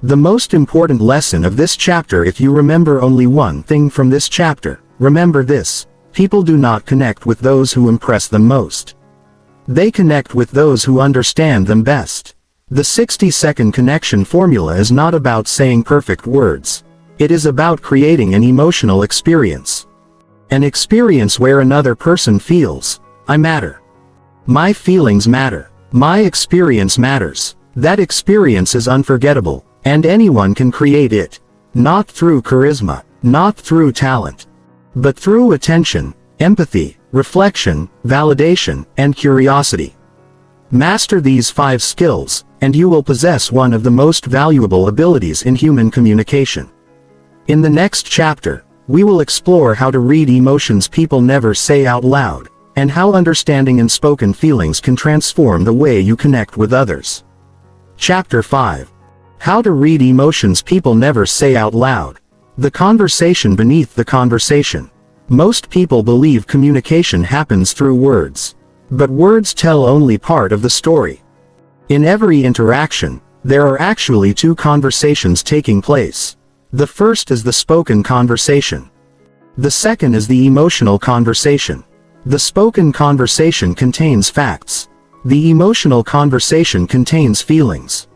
Speaker 1: The most important lesson of this chapter: if you remember only one thing from this chapter, remember this: people do not connect with those who impress them most. They connect with those who understand them best. The 60-second connection formula is not about saying perfect words. It is about creating an emotional experience. An experience where another person feels, I matter. My feelings matter. My experience matters. That experience is unforgettable, and anyone can create it. Not through charisma, not through talent, but through attention, empathy, reflection, validation, and curiosity. Master these 5 skills, and you will possess one of the most valuable abilities in human communication. In the next chapter, we will explore how to read emotions people never say out loud, and how understanding and spoken feelings can transform the way you connect with others. Chapter 5. How to read emotions people never say out loud. The conversation beneath the conversation. Most people believe communication happens through words. But words tell only part of the story. In every interaction, there are actually two conversations taking place. The first is the spoken conversation. The second is the emotional conversation. The spoken conversation contains facts. The emotional conversation contains feelings.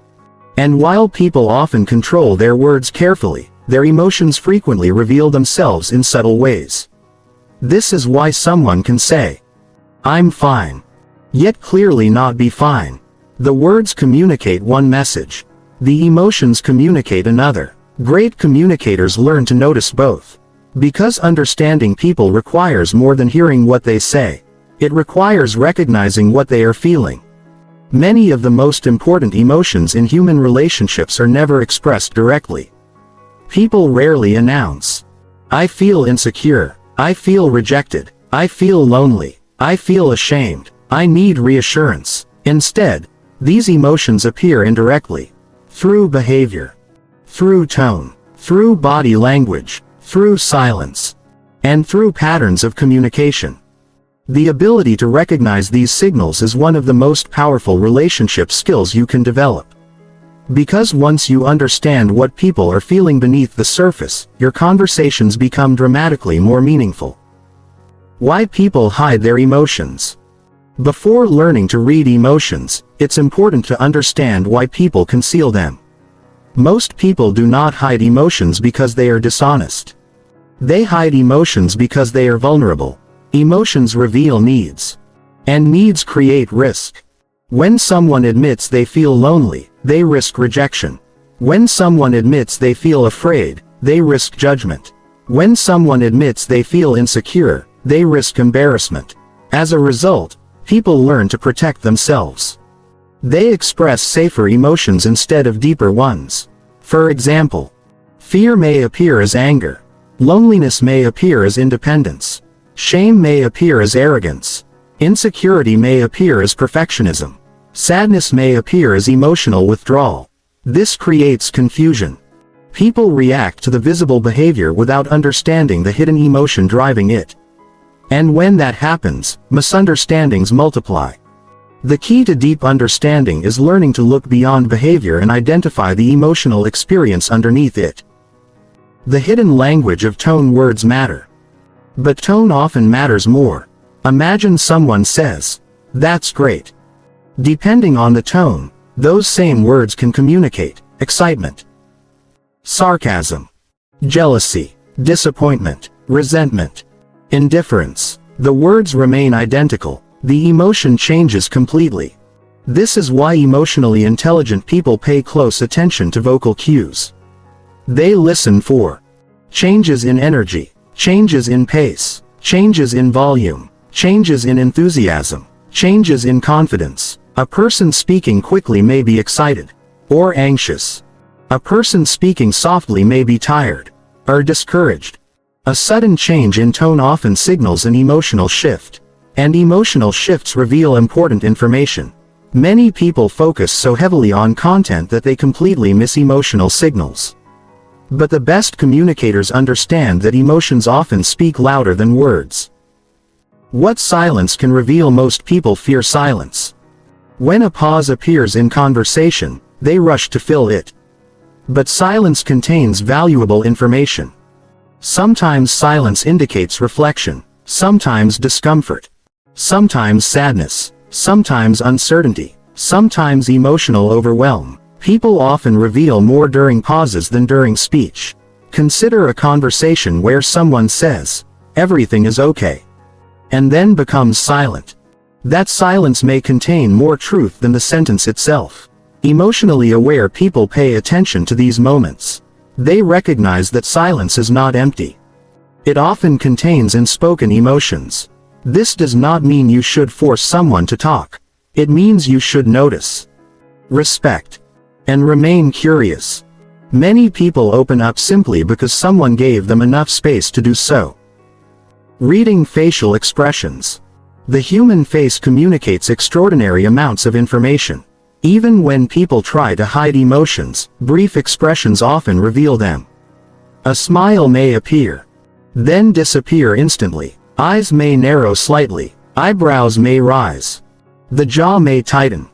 Speaker 1: And while people often control their words carefully, their emotions frequently reveal themselves in subtle ways. This is why someone can say, "I'm fine," yet clearly not be fine. The words communicate one message. The emotions communicate another. Great communicators learn to notice both. Because understanding people requires more than hearing what they say. It requires recognizing what they are feeling. Many of the most important emotions in human relationships are never expressed directly. People rarely announce, "I feel insecure. I feel rejected. I feel lonely. I feel ashamed. I need reassurance." Instead, these emotions appear indirectly. Through behavior. Through tone. Through body language. Through silence. And through patterns of communication. The ability to recognize these signals is one of the most powerful relationship skills you can develop. Because once you understand what people are feeling beneath the surface, your conversations become dramatically more meaningful. Why people hide their emotions. Before learning to read emotions, it's important to understand why people conceal them. Most people do not hide emotions because they are dishonest. They hide emotions because they are vulnerable. Emotions reveal needs. And needs create risk. When someone admits they feel lonely, they risk rejection. When someone admits they feel afraid, they risk judgment. When someone admits they feel insecure, they risk embarrassment. As a result, people learn to protect themselves. They express safer emotions instead of deeper ones. For example, fear may appear as anger. Loneliness may appear as independence. Shame may appear as arrogance. Insecurity may appear as perfectionism. Sadness may appear as emotional withdrawal. This creates confusion. People react to the visible behavior without understanding the hidden emotion driving it. And when that happens, misunderstandings multiply. The key to deep understanding is learning to look beyond behavior and identify the emotional experience underneath it. The hidden language of tone. Words matter. But tone often matters more. Imagine someone says, "That's great." Depending on the tone, those same words can communicate excitement, sarcasm, jealousy, disappointment, resentment, indifference. The words remain identical. The emotion changes completely. This is why emotionally intelligent people pay close attention to vocal cues. They listen for changes in energy, changes in pace, changes in volume, changes in enthusiasm, changes in confidence. A person speaking quickly may be excited or anxious. A person speaking softly may be tired or discouraged. A sudden change in tone often signals an emotional shift. And emotional shifts reveal important information. Many people focus so heavily on content that they completely miss emotional signals. But the best communicators understand that emotions often speak louder than words. What silence can reveal? Most people fear silence. When a pause appears in conversation, they rush to fill it. But silence contains valuable information. Sometimes silence indicates reflection, sometimes discomfort, sometimes sadness, sometimes uncertainty, sometimes emotional overwhelm. People often reveal more during pauses than during speech. Consider a conversation where someone says, "Everything is okay," and then becomes silent. That silence may contain more truth than the sentence itself. Emotionally aware people pay attention to these moments. They recognize that silence is not empty. It often contains unspoken emotions. This does not mean you should force someone to talk. It means you should notice, respect, and remain curious. Many people open up simply because someone gave them enough space to do so. Reading facial expressions. The human face communicates extraordinary amounts of information. Even when people try to hide emotions, brief expressions often reveal them. A smile may appear, then disappear instantly. Eyes may narrow slightly. Eyebrows may rise. The jaw may tighten.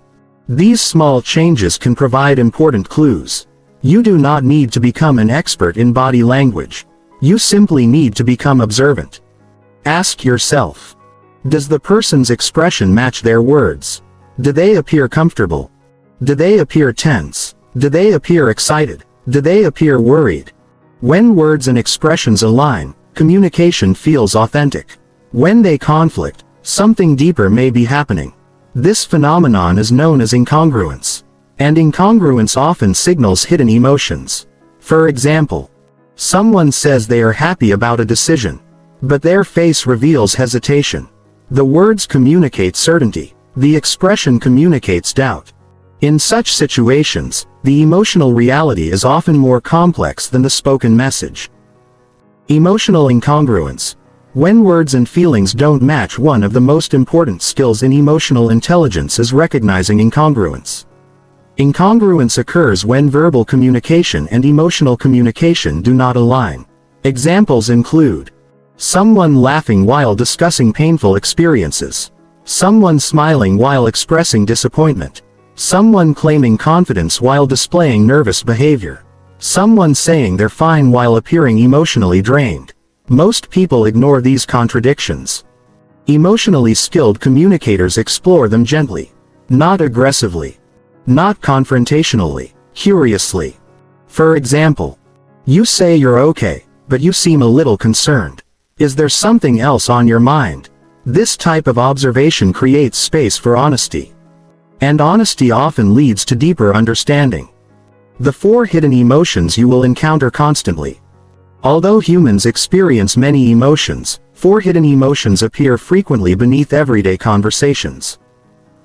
Speaker 1: These small changes can provide important clues. You do not need to become an expert in body language. You simply need to become observant. Ask yourself, does the person's expression match their words? Do they appear comfortable? Do they appear tense? Do they appear excited? Do they appear worried? When words and expressions align, communication feels authentic. When they conflict, something deeper may be happening. This phenomenon is known as incongruence. And incongruence often signals hidden emotions. For example, someone says they are happy about a decision, but their face reveals hesitation. The words communicate certainty. The expression communicates doubt. In such situations, the emotional reality is often more complex than the spoken message. Emotional incongruence. When words and feelings don't match, one of the most important skills in emotional intelligence is recognizing incongruence. Incongruence occurs when verbal communication and emotional communication do not align. Examples include someone laughing while discussing painful experiences, someone smiling while expressing disappointment, someone claiming confidence while displaying nervous behavior, someone saying they're fine while appearing emotionally drained. Most people ignore these contradictions. Emotionally skilled communicators explore them gently, not aggressively, not confrontationally, curiously. For example, you say you're okay, but you seem a little concerned. Is there something else on your mind? This type of observation creates space for honesty. And honesty often leads to deeper understanding. The 4 hidden emotions you will encounter constantly. Although humans experience many emotions, 4 hidden emotions appear frequently beneath everyday conversations.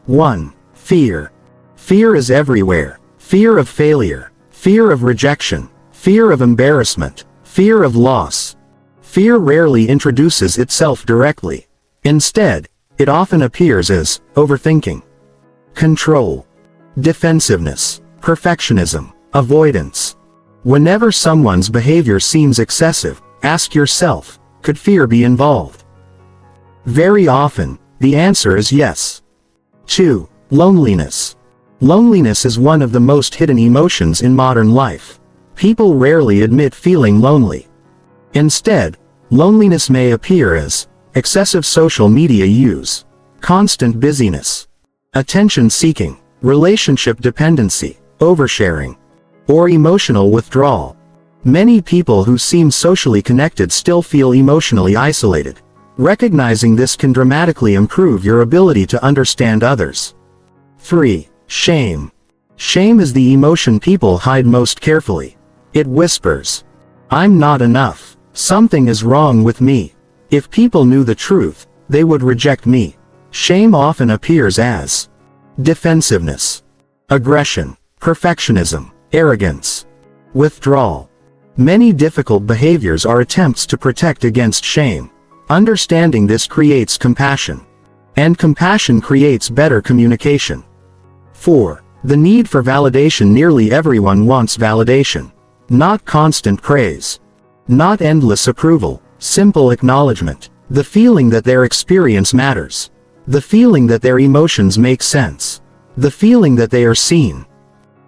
Speaker 1: 1. Fear. Fear is everywhere. Fear of failure, fear of rejection, fear of embarrassment, fear of loss. Fear rarely introduces itself directly. Instead, it often appears as overthinking, control, defensiveness, perfectionism, avoidance. Whenever someone's behavior seems excessive, ask yourself, could fear be involved? Very often, the answer is yes. 2. Loneliness. Loneliness is one of the most hidden emotions in modern life. People rarely admit feeling lonely. Instead, loneliness may appear as excessive social media use, constant busyness, attention-seeking, relationship dependency, oversharing, or emotional withdrawal. Many people who seem socially connected still feel emotionally isolated. Recognizing this can dramatically improve your ability to understand others. 3. Shame. Shame is the emotion people hide most carefully. It whispers, "I'm not enough. Something is wrong with me. If people knew the truth, they would reject me." Shame often appears as defensiveness, aggression, perfectionism, arrogance, withdrawal. Many difficult behaviors are attempts to protect against shame. Understanding this creates compassion. And compassion creates better communication. 4. The need for validation. Nearly everyone wants validation. Not constant praise. Not endless approval. Simple acknowledgement. The feeling that their experience matters. The feeling that their emotions make sense. The feeling that they are seen.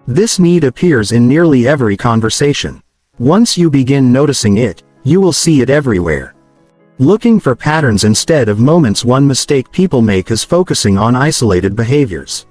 Speaker 1: This need appears in nearly every conversation. Once you begin noticing it, you will see it everywhere. Looking for patterns instead of moments. One mistake people make is focusing on isolated behaviors.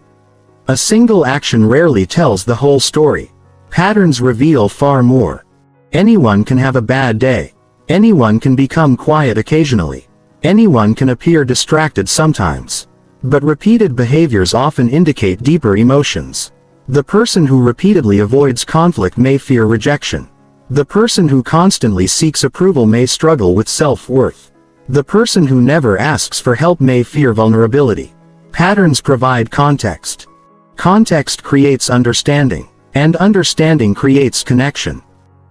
Speaker 1: A single action rarely tells the whole story. Patterns reveal far more. Anyone can have a bad day. Anyone can become quiet occasionally. Anyone can appear distracted sometimes. But repeated behaviors often indicate deeper emotions. The person who repeatedly avoids conflict may fear rejection. The person who constantly seeks approval may struggle with self-worth. The person who never asks for help may fear vulnerability. Patterns provide context. Context creates understanding, and understanding creates connection.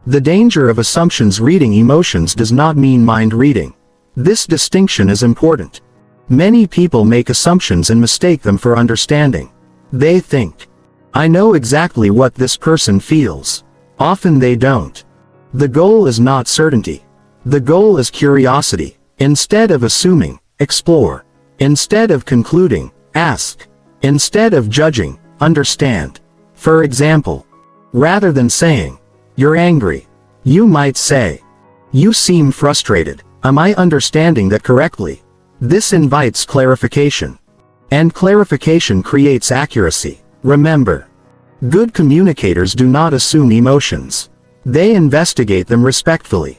Speaker 1: The danger of assumptions. Reading emotions does not mean mind reading. This distinction is important. Many people make assumptions and mistake them for understanding. They think, I know exactly what this person feels. Often they don't. The goal is not certainty. The goal is curiosity. Instead of assuming, explore. Instead of concluding, ask. Instead of judging, understand. For example, rather than saying, you're angry, you might say, you seem frustrated. Am I understanding that correctly? This invites clarification. And clarification creates accuracy. Remember, good communicators do not assume emotions. They investigate them respectfully.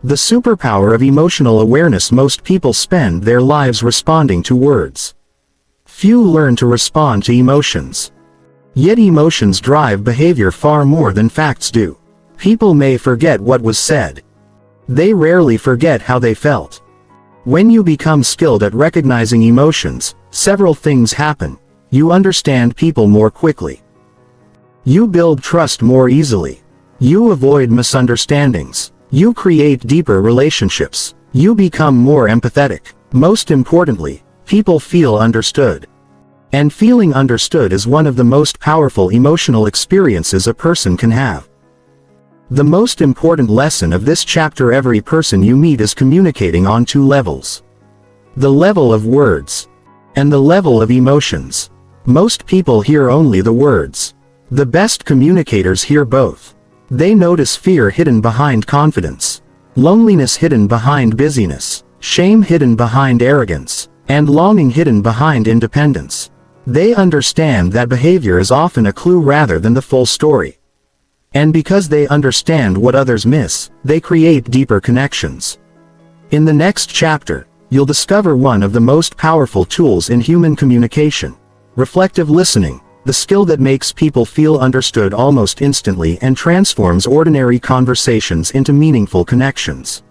Speaker 1: The superpower of emotional awareness. Most people spend their lives responding to words. Few learn to respond to emotions. Yet emotions drive behavior far more than facts do. People may forget what was said. They rarely forget how they felt. When you become skilled at recognizing emotions, several things happen. You understand people more quickly. You build trust more easily. You avoid misunderstandings. You create deeper relationships. You become more empathetic. Most importantly, people feel understood. And feeling understood is one of the most powerful emotional experiences a person can have. The most important lesson of this chapter: every person you meet is communicating on two levels. The level of words. And the level of emotions. Most people hear only the words. The best communicators hear both. They notice fear hidden behind confidence, loneliness hidden behind busyness, shame hidden behind arrogance, and longing hidden behind independence. They understand that behavior is often a clue rather than the full story. And because they understand what others miss, they create deeper connections. In the next chapter, you'll discover one of the most powerful tools in human communication: reflective listening, the skill that makes people feel understood almost instantly and transforms ordinary conversations into meaningful connections.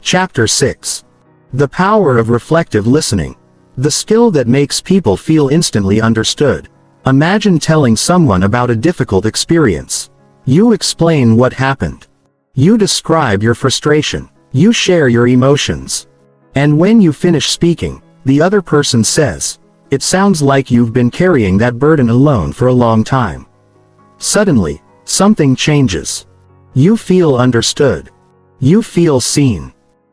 Speaker 1: Chapter 6. The power of reflective listening. The skill that makes people feel instantly understood. Imagine telling someone about a difficult experience. You explain what happened. You describe your frustration. You share your emotions. And when you finish speaking, the other person says, "It sounds like you've been carrying that burden alone for a long time." Suddenly, something changes. You feel understood. You feel seen.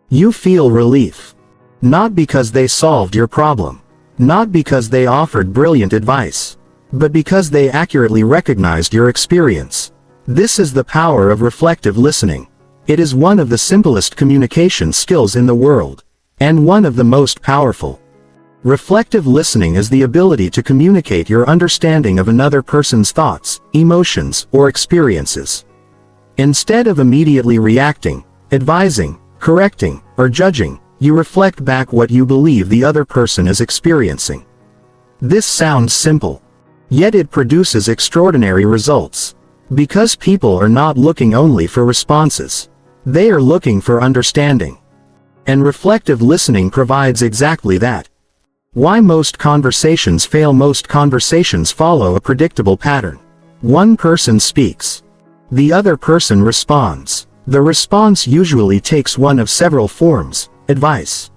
Speaker 1: You feel relief. Not because they solved your problem. Not because they offered brilliant advice. But because they accurately recognized your experience. This is the power of reflective listening. It is one of the simplest communication skills in the world. And one of the most powerful. Reflective listening is the ability to communicate your understanding of another person's thoughts, emotions, or experiences. Instead of immediately reacting, advising, correcting, or judging, you reflect back what you believe the other person is experiencing. This sounds simple. Yet it produces extraordinary results. Because people are not looking only for responses. They are looking for understanding. And reflective listening provides exactly that. Why most conversations fail? Most conversations follow a predictable pattern. One person speaks. The other person responds. The response usually takes one of several forms: advice,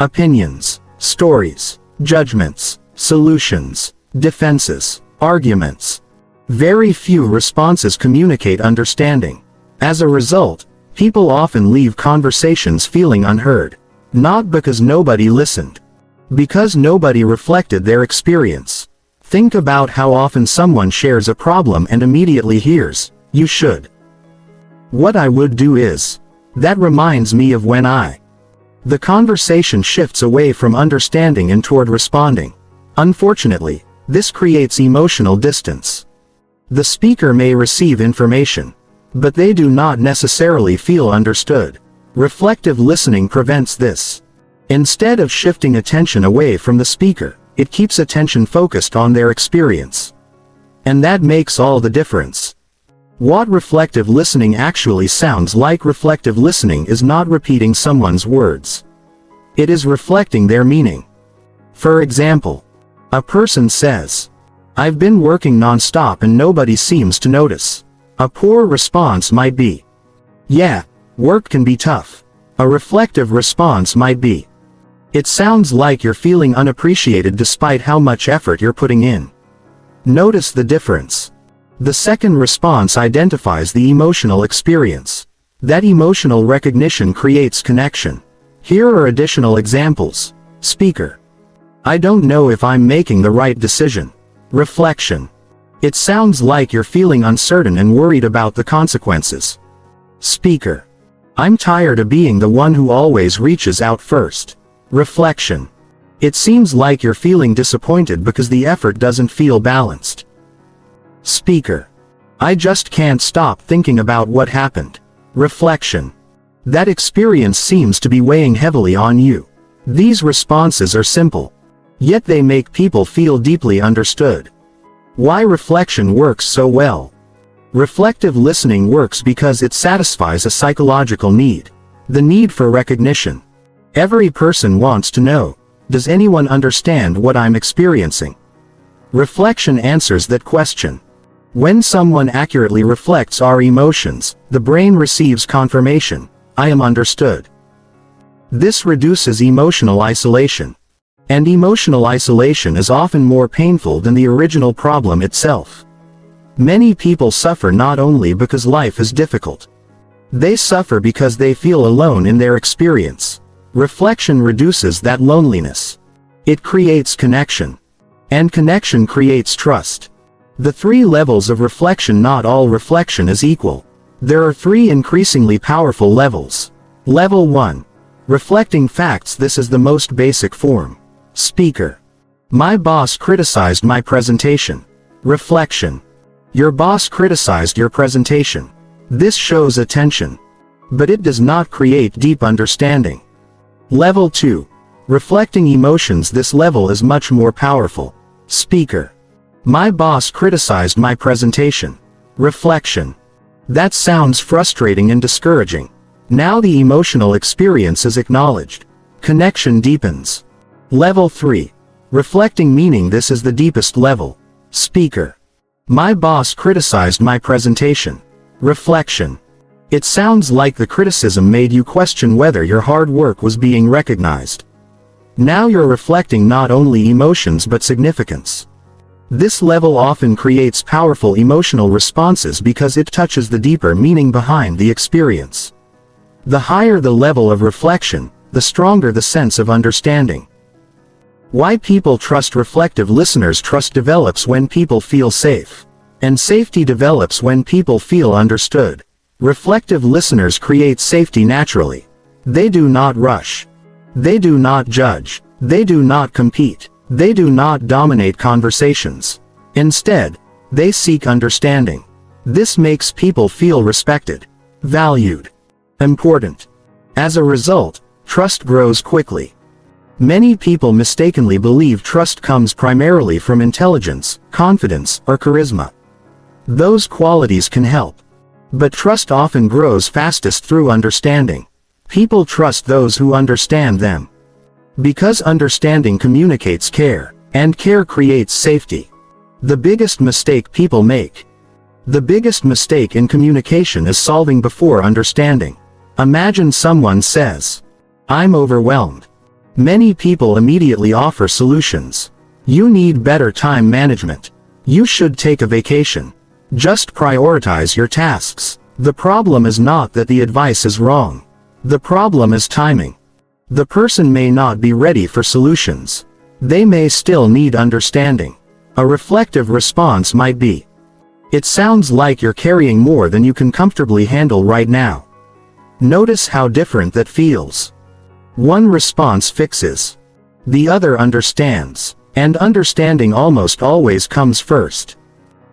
Speaker 1: opinions, stories, judgments, solutions, defenses, arguments. Very few responses communicate understanding. As a result, people often leave conversations feeling unheard. Not because nobody listened. Because nobody reflected their experience. Think about how often someone shares a problem and immediately hears, "You should." "What I would do is. That reminds me of when I." The conversation shifts away from understanding and toward responding. Unfortunately, this creates emotional distance. The speaker may receive information, but they do not necessarily feel understood. Reflective listening prevents this. Instead of shifting attention away from the speaker, it keeps attention focused on their experience. And that makes all the difference. What reflective listening actually sounds like: reflective listening is not repeating someone's words. It is reflecting their meaning. For example, a person says, "I've been working non-stop and nobody seems to notice." A poor response might be, "Yeah, work can be tough." A reflective response might be, It sounds like you're feeling unappreciated despite how much effort you're putting in. Notice the difference. The second response identifies the emotional experience. That emotional recognition creates connection. Here are additional examples. Speaker: I don't know if I'm making the right decision. Reflection: it sounds like you're feeling uncertain and worried about the consequences. Speaker: I'm tired of being the one who always reaches out first. Reflection: it seems like you're feeling disappointed because the effort doesn't feel balanced. Speaker: I just can't stop thinking about what happened. Reflection: that experience seems to be weighing heavily on you. These responses are simple, yet they make people feel deeply understood. Why reflection works so well? Reflective listening works because it satisfies a psychological need. The need for recognition. Every person wants to know, does anyone understand what I'm experiencing? Reflection answers that question. When someone accurately reflects our emotions, the brain receives confirmation, I am understood. This reduces emotional isolation. And emotional isolation is often more painful than the original problem itself. Many people suffer not only because life is difficult. They suffer because they feel alone in their experience. Reflection reduces that loneliness. It creates connection. And connection creates trust. The 3 levels of reflection. Not all reflection is equal. There are 3 increasingly powerful levels. Level 1. Reflecting facts. This is the most basic form. Speaker: my boss criticized my presentation. Reflection: your boss criticized your presentation. This shows attention. But it does not create deep understanding. Level 2. Reflecting emotions. This level is much more powerful. Speaker: my boss criticized my presentation. Reflection: that sounds frustrating and discouraging. Now the emotional experience is acknowledged. Connection deepens. Level 3. Reflecting meaning. This is the deepest level. Speaker: my boss criticized my presentation. Reflection: it sounds like the criticism made you question whether your hard work was being recognized. Now you're reflecting not only emotions but significance. This level often creates powerful emotional responses because it touches the deeper meaning behind the experience. The higher the level of reflection, the stronger the sense of understanding. Why people trust reflective listeners. Trust develops when people feel safe. And safety develops when people feel understood. Reflective listeners create safety naturally. They do not rush. They do not judge. They do not compete. They do not dominate conversations. Instead, they seek understanding. This makes people feel respected, valued, important. As a result, trust grows quickly. Many people mistakenly believe trust comes primarily from intelligence, confidence, or charisma. Those qualities can help. But trust often grows fastest through understanding. People trust those who understand them. Because understanding communicates care, and care creates safety. The biggest mistake people make. The biggest mistake in communication is solving before understanding. Imagine someone says, I'm overwhelmed. Many people immediately offer solutions. You need better time management. You should take a vacation. Just prioritize your tasks. The problem is not that the advice is wrong. The problem is timing. The person may not be ready for solutions. They may still need understanding. A reflective response might be, it sounds like you're carrying more than you can comfortably handle right now. Notice how different that feels. One response fixes. The other understands. And understanding almost always comes first.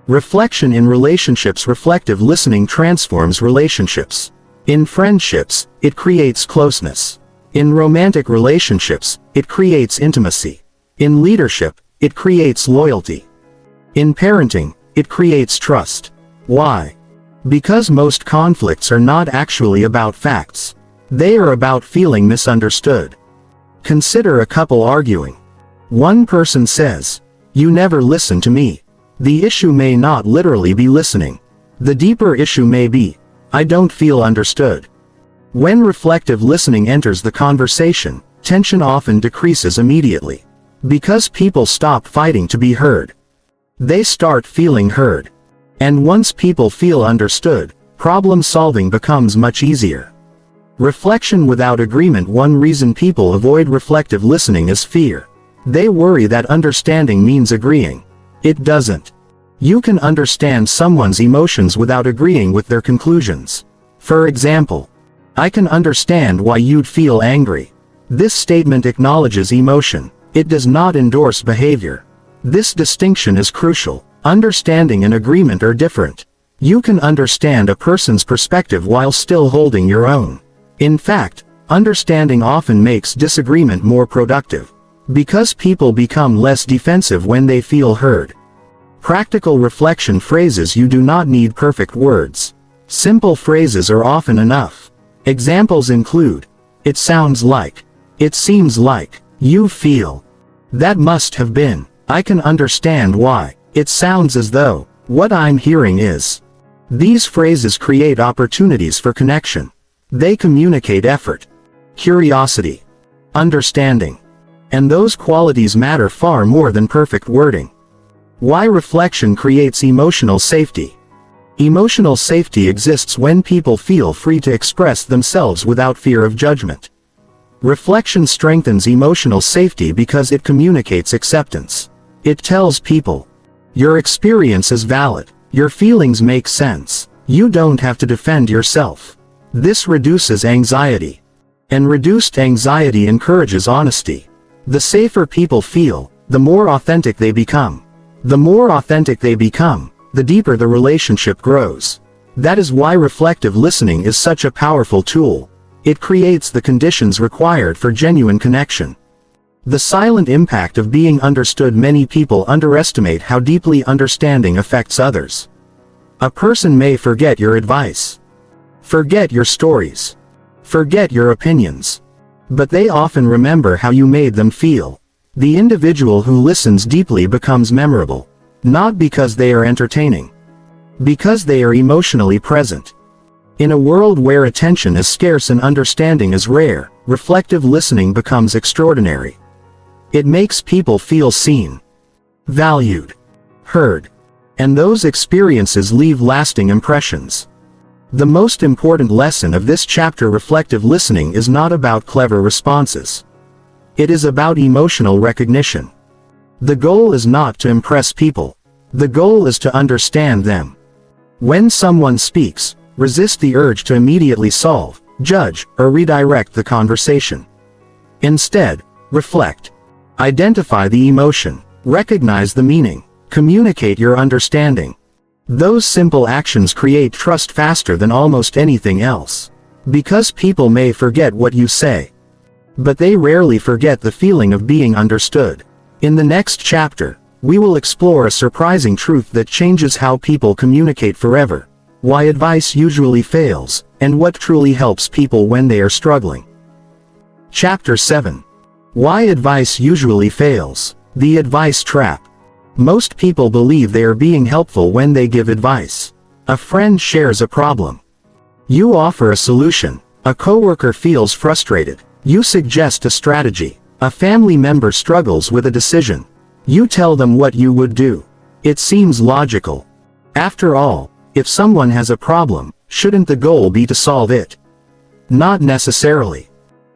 Speaker 1: Reflection in relationships. Reflective listening transforms relationships. In friendships, it creates closeness. In romantic relationships, it creates intimacy. In leadership, it creates loyalty. In parenting, it creates trust. Why? Because most conflicts are not actually about facts. They are about feeling misunderstood. Consider a couple arguing. One person says, "You never listen to me." The issue may not literally be listening. The deeper issue may be, "I don't feel understood." When reflective listening enters the conversation, tension often decreases immediately. Because people stop fighting to be heard. They start feeling heard. And once people feel understood, problem solving becomes much easier. Reflection without agreement. One reason people avoid reflective listening is fear. They worry that understanding means agreeing. It doesn't. You can understand someone's emotions without agreeing with their conclusions. For example, I can understand why you'd feel angry. This statement acknowledges emotion. It does not endorse behavior. This distinction is crucial. Understanding and agreement are different. You can understand a person's perspective while still holding your own. In fact, understanding often makes disagreement more productive. Because people become less defensive when they feel heard. Practical reflection phrases. You do not need perfect words. Simple phrases are often enough. Examples include, it sounds like, it seems like, you feel, that must have been, I can understand why, it sounds as though, what I'm hearing is. These phrases create opportunities for connection. They communicate effort, curiosity, understanding. And those qualities matter far more than perfect wording. Why reflection creates emotional safety. Emotional safety exists when people feel free to express themselves without fear of judgment. Reflection strengthens emotional safety because it communicates acceptance. It tells people, your experience is valid, your feelings make sense, you don't have to defend yourself. This reduces anxiety. And reduced anxiety encourages honesty. The safer people feel, the more authentic they become. The more authentic they become, the deeper the relationship grows. That is why reflective listening is such a powerful tool. It creates the conditions required for genuine connection. The silent impact of being understood. Many people underestimate how deeply understanding affects others. A person may forget your advice, forget your stories, forget your opinions. But they often remember how you made them feel. The individual who listens deeply becomes memorable. Not because they are entertaining. Because they are emotionally present. In a world where attention is scarce and understanding is rare, reflective listening becomes extraordinary. It makes people feel seen, valued, heard. And those experiences leave lasting impressions. The most important lesson of this chapter: reflective listening is not about clever responses. It is about emotional recognition. The goal is not to impress people. The goal is to understand them. When someone speaks, resist the urge to immediately solve, judge, or redirect the conversation. Instead, reflect. Identify the emotion, recognize the meaning, communicate your understanding. Those simple actions create trust faster than almost anything else. Because people may forget what you say, but they rarely forget the feeling of being understood. In the next chapter, we will explore a surprising truth that changes how people communicate forever, why advice usually fails, and what truly helps people when they are struggling. Chapter 7. Why advice usually fails. The advice trap. Most people believe they are being helpful when they give advice. A friend shares a problem. You offer a solution. A coworker feels frustrated. You suggest a strategy. A family member struggles with a decision. You tell them what you would do. It seems logical. After all, if someone has a problem, shouldn't the goal be to solve it? Not necessarily.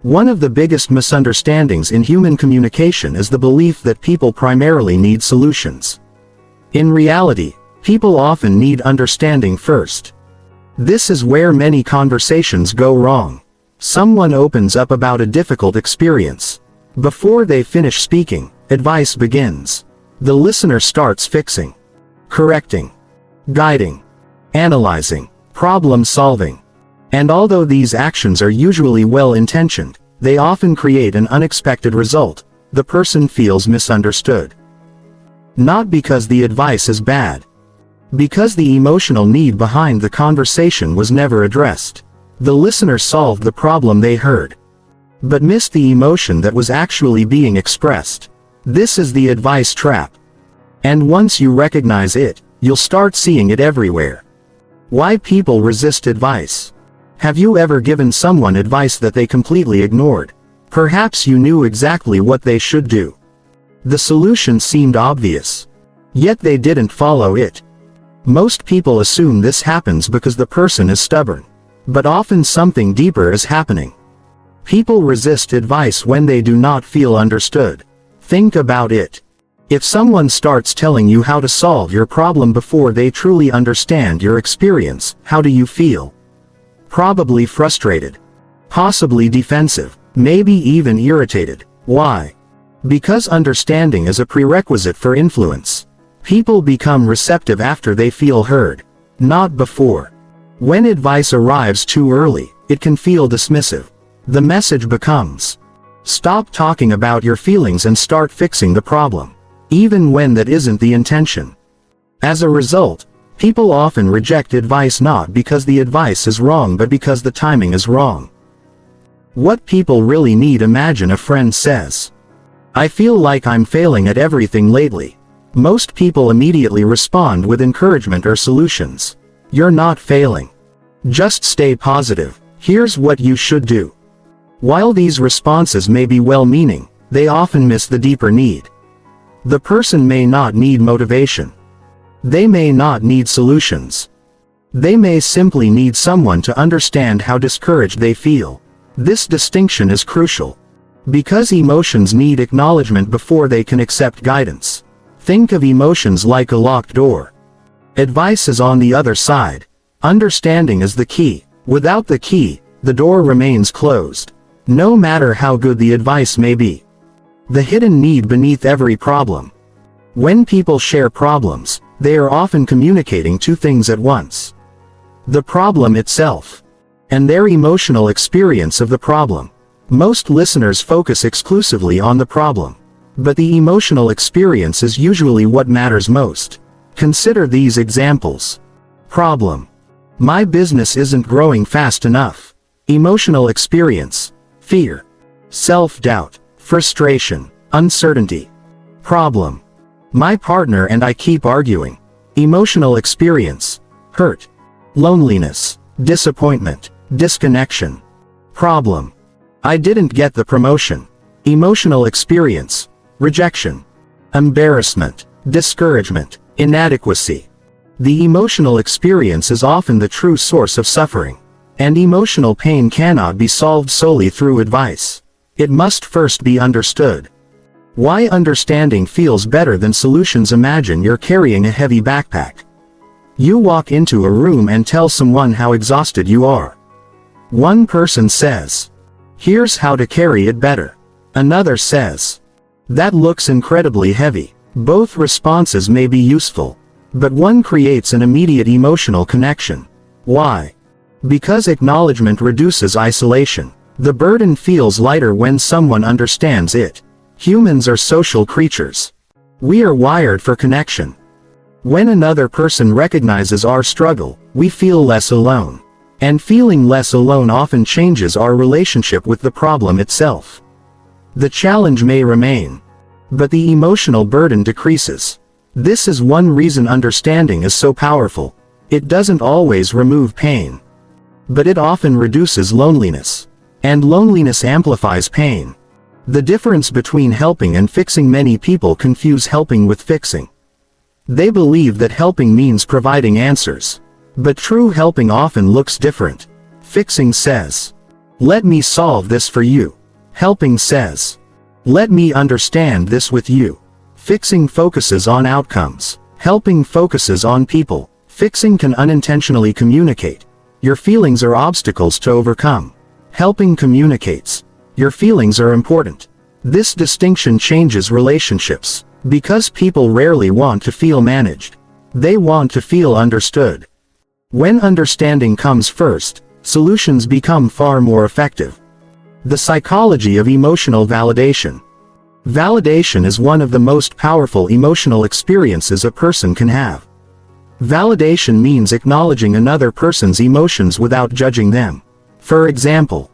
Speaker 1: One of the biggest misunderstandings in human communication is the belief that people primarily need solutions. In reality, people often need understanding first. This is where many conversations go wrong. Someone opens up about a difficult experience. Before they finish speaking, advice begins. The listener starts fixing, correcting, guiding, analyzing, problem solving. And although these actions are usually well-intentioned, they often create an unexpected result. The person feels misunderstood. Not because the advice is bad. Because the emotional need behind the conversation was never addressed. The listener solved the problem they heard, but missed the emotion that was actually being expressed. This is the advice trap. And once you recognize it, you'll start seeing it everywhere. Why people resist advice. Have you ever given someone advice that they completely ignored? Perhaps you knew exactly what they should do. The solution seemed obvious. Yet they didn't follow it. Most people assume this happens because the person is stubborn. But often something deeper is happening. People resist advice when they do not feel understood. Think about it. If someone starts telling you how to solve your problem before they truly understand your experience, how do you feel? Probably frustrated. Possibly defensive. Maybe even irritated. Why? Because understanding is a prerequisite for influence. People become receptive after they feel heard, not before. When advice arrives too early, it can feel dismissive. The message becomes, stop talking about your feelings and start fixing the problem, even when that isn't the intention. As a result, people often reject advice not because the advice is wrong but because the timing is wrong. What people really need. Imagine a friend says, I feel like I'm failing at everything lately. Most people immediately respond with encouragement or solutions. You're not failing. Just stay positive. Here's what you should do. While these responses may be well-meaning, they often miss the deeper need. The person may not need motivation. They may not need solutions. They may simply need someone to understand how discouraged they feel. This distinction is crucial. Because emotions need acknowledgement before they can accept guidance. Think of emotions like a locked door. Advice is on the other side. Understanding is the key. Without the key, the door remains closed. No matter how good the advice may be. The hidden need beneath every problem. When people share problems, they are often communicating two things at once. The problem itself. And their emotional experience of the problem. Most listeners focus exclusively on the problem. But the emotional experience is usually what matters most. Consider these examples. Problem. My business isn't growing fast enough. Emotional experience. Fear. Self-doubt. Frustration. Uncertainty. Problem. My partner and I keep arguing. Emotional experience. Hurt. Loneliness. Disappointment. Disconnection. Problem. I didn't get the promotion. Emotional experience. Rejection. Embarrassment. Discouragement. Inadequacy. The emotional experience is often the true source of suffering. And emotional pain cannot be solved solely through advice. It must first be understood. Why understanding feels better than solutions. Imagine you're carrying a heavy backpack. You walk into a room and tell someone how exhausted you are. One person says, here's how to carry it better. Another says, that looks incredibly heavy. Both responses may be useful. But one creates an immediate emotional connection. Why? Because acknowledgement reduces isolation. The burden feels lighter when someone understands it. Humans are social creatures. We are wired for connection. When another person recognizes our struggle, we feel less alone. And feeling less alone often changes our relationship with the problem itself. The challenge may remain. But the emotional burden decreases. This is one reason understanding is so powerful. It doesn't always remove pain. But it often reduces loneliness. And loneliness amplifies pain. The difference between helping and fixing. Many people confuse helping with fixing. They believe that helping means providing answers. But true helping often looks different. Fixing says, let me solve this for you. Helping says, let me understand this with you. Fixing focuses on outcomes. Helping focuses on people. Fixing can unintentionally communicate. Your feelings are obstacles to overcome. Helping communicates. Your feelings are important. This distinction changes relationships. Because people rarely want to feel managed. They want to feel understood. When understanding comes first, solutions become far more effective. The psychology of emotional validation. Validation is one of the most powerful emotional experiences a person can have. Validation means acknowledging another person's emotions without judging them. For example,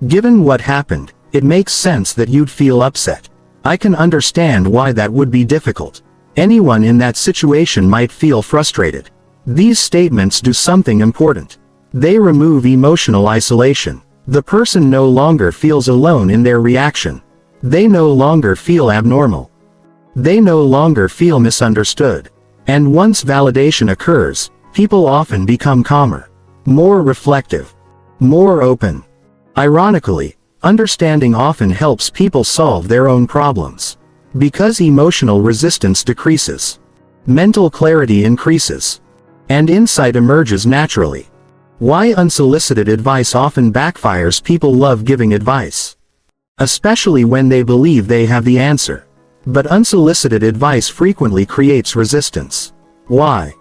Speaker 1: given what happened, it makes sense that you'd feel upset. I can understand why that would be difficult. Anyone in that situation might feel frustrated. These statements do something important. They remove emotional isolation. The person no longer feels alone in their reaction. They no longer feel abnormal. They no longer feel misunderstood. And once validation occurs, people often become calmer, more reflective, more open. Ironically, understanding often helps people solve their own problems. Because emotional resistance decreases, mental clarity increases, and insight emerges naturally. Why unsolicited advice often backfires. People love giving advice, especially when they believe they have the answer. But unsolicited advice frequently creates resistance. Why?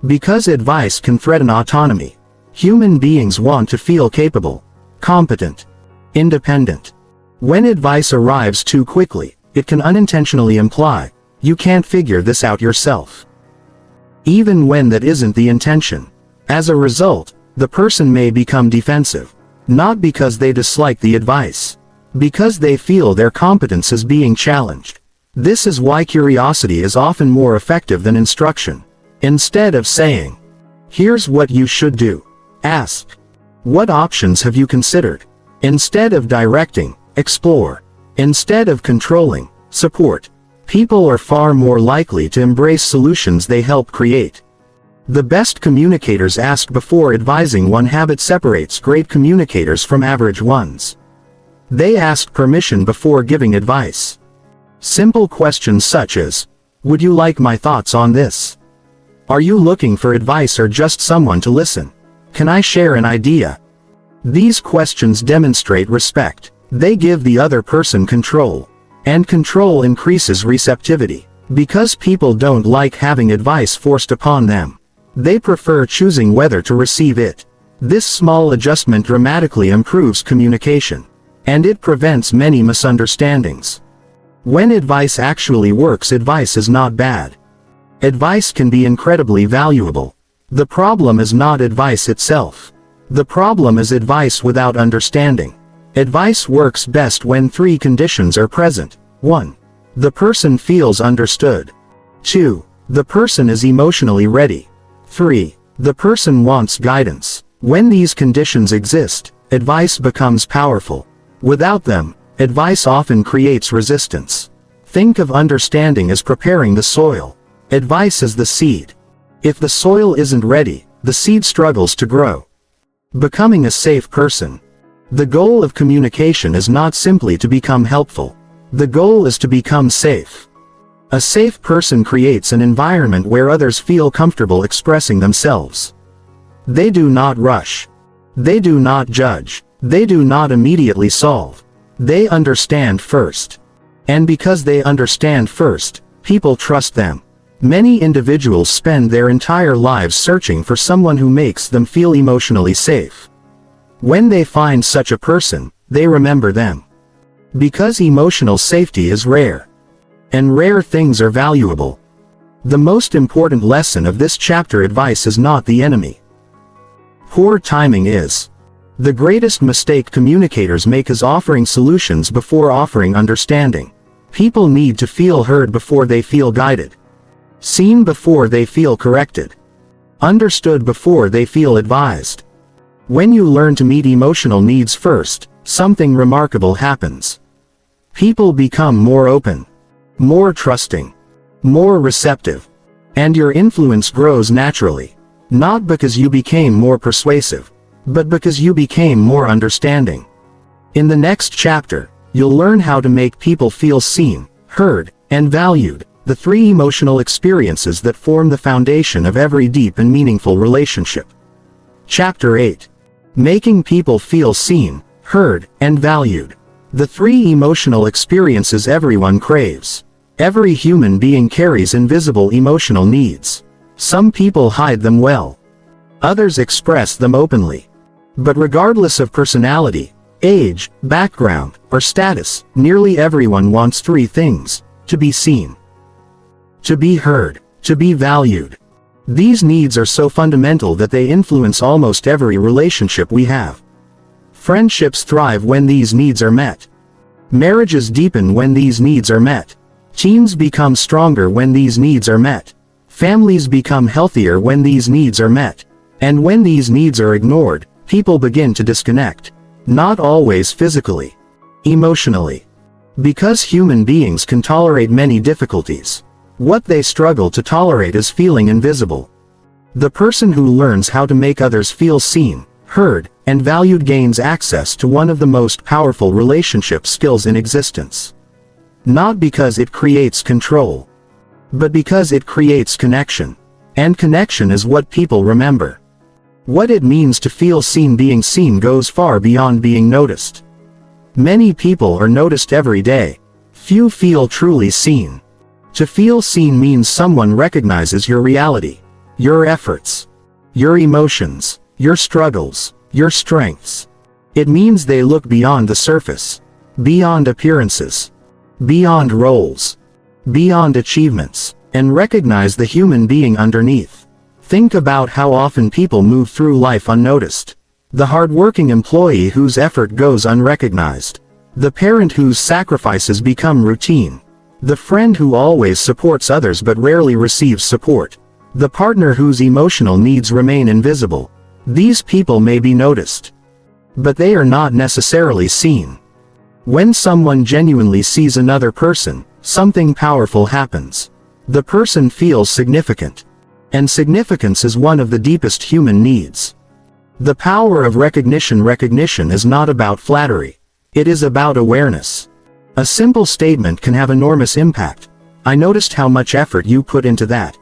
Speaker 1: Because advice can threaten autonomy. Human beings want to feel capable, competent, independent. When advice arrives too quickly, it can unintentionally imply, "You can't figure this out yourself," even when that isn't the intention. As a result, the person may become defensive, not because they dislike the advice, because they feel their competence is being challenged. This is why curiosity is often more effective than instruction. Instead of saying, "Here's what you should do," ask, "What options have you considered?" Instead of directing, explore. Instead of controlling, support. People are far more likely to embrace solutions they help create. The best communicators ask before advising. One habit separates great communicators from average ones. They ask permission before giving advice. Simple questions such as, "Would you like my thoughts on this? Are you looking for advice or just someone to listen? Can I share an idea?" These questions demonstrate respect. They give the other person control. And control increases receptivity. Because people don't like having advice forced upon them, they prefer choosing whether to receive it. This small adjustment dramatically improves communication. And it prevents many misunderstandings. When advice actually works, advice is not bad. Advice can be incredibly valuable. The problem is not advice itself. The problem is advice without understanding. Advice works best when three conditions are present. 1. The person feels understood. 2. The person is emotionally ready. 3. The person wants guidance. When these conditions exist, advice becomes powerful. Without them, advice often creates resistance. Think of understanding as preparing the soil. Advice is the seed. If the soil isn't ready, the seed struggles to grow. Becoming a safe person. The goal of communication is not simply to become helpful. The goal is to become safe. A safe person creates an environment where others feel comfortable expressing themselves. They do not rush. They do not judge. They do not immediately solve. They understand first. And because they understand first, people trust them. Many individuals spend their entire lives searching for someone who makes them feel emotionally safe. When they find such a person, they remember them. Because emotional safety is rare. And rare things are valuable. The most important lesson of this chapter: advice is not the enemy. Poor timing is. The greatest mistake communicators make is offering solutions before offering understanding. People need to feel heard before they feel guided. Seen before they feel corrected. Understood before they feel advised. When you learn to meet emotional needs first, something remarkable happens. People become more open, more trusting, more receptive, and your influence grows naturally. Not because you became more persuasive, but because you became more understanding. In the next chapter, you'll learn how to make people feel seen, heard, and valued, the three emotional experiences that form the foundation of every deep and meaningful relationship. Chapter 8. Making people feel seen, heard, and valued. The three emotional experiences everyone craves. Every human being carries invisible emotional needs. Some people hide them well. Others express them openly. But regardless of personality, age, background, or status, nearly everyone wants three things: to be seen, to be heard, to be valued. These needs are so fundamental that they influence almost every relationship we have. Friendships thrive when these needs are met. Marriages deepen when these needs are met. Teams become stronger when these needs are met. Families become healthier when these needs are met. And when these needs are ignored, people begin to disconnect. Not always physically. Emotionally. Because human beings can tolerate many difficulties. What they struggle to tolerate is feeling invisible. The person who learns how to make others feel seen, heard, and valued gains access to one of the most powerful relationship skills in existence. Not because it creates control, but because it creates connection. And connection is what people remember. What it means to feel seen. Being seen goes far beyond being noticed. Many people are noticed every day. Few feel truly seen. To feel seen means someone recognizes your reality, your efforts, your emotions, your struggles, your strengths. It means they look beyond the surface, beyond appearances, beyond roles, beyond achievements, and recognize the human being underneath. Think about how often people move through life unnoticed. The hardworking employee whose effort goes unrecognized. The parent whose sacrifices become routine. The friend who always supports others but rarely receives support. The partner whose emotional needs remain invisible. These people may be noticed, but they are not necessarily seen. When someone genuinely sees another person, something powerful happens. The person feels significant. And significance is one of the deepest human needs. The power of recognition. Recognition is not about flattery. It is about awareness. A simple statement can have enormous impact. I noticed how much effort you put into that.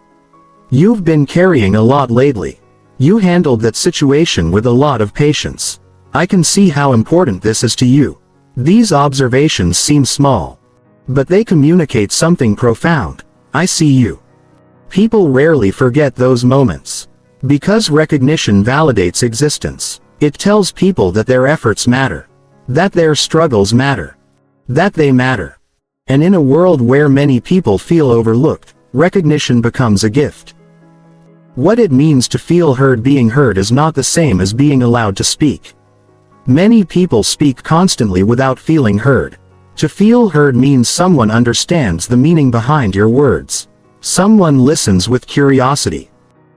Speaker 1: You've been carrying a lot lately. You handled that situation with a lot of patience. I can see how important this is to you. These observations seem small, but they communicate something profound. I see you. People rarely forget those moments. Because recognition validates existence. It tells people that their efforts matter. That their struggles matter. That they matter. And in a world where many people feel overlooked, recognition becomes a gift. What it means to feel heard. Being heard is not the same as being allowed to speak. Many people speak constantly without feeling heard. To feel heard means someone understands the meaning behind your words. Someone listens with curiosity,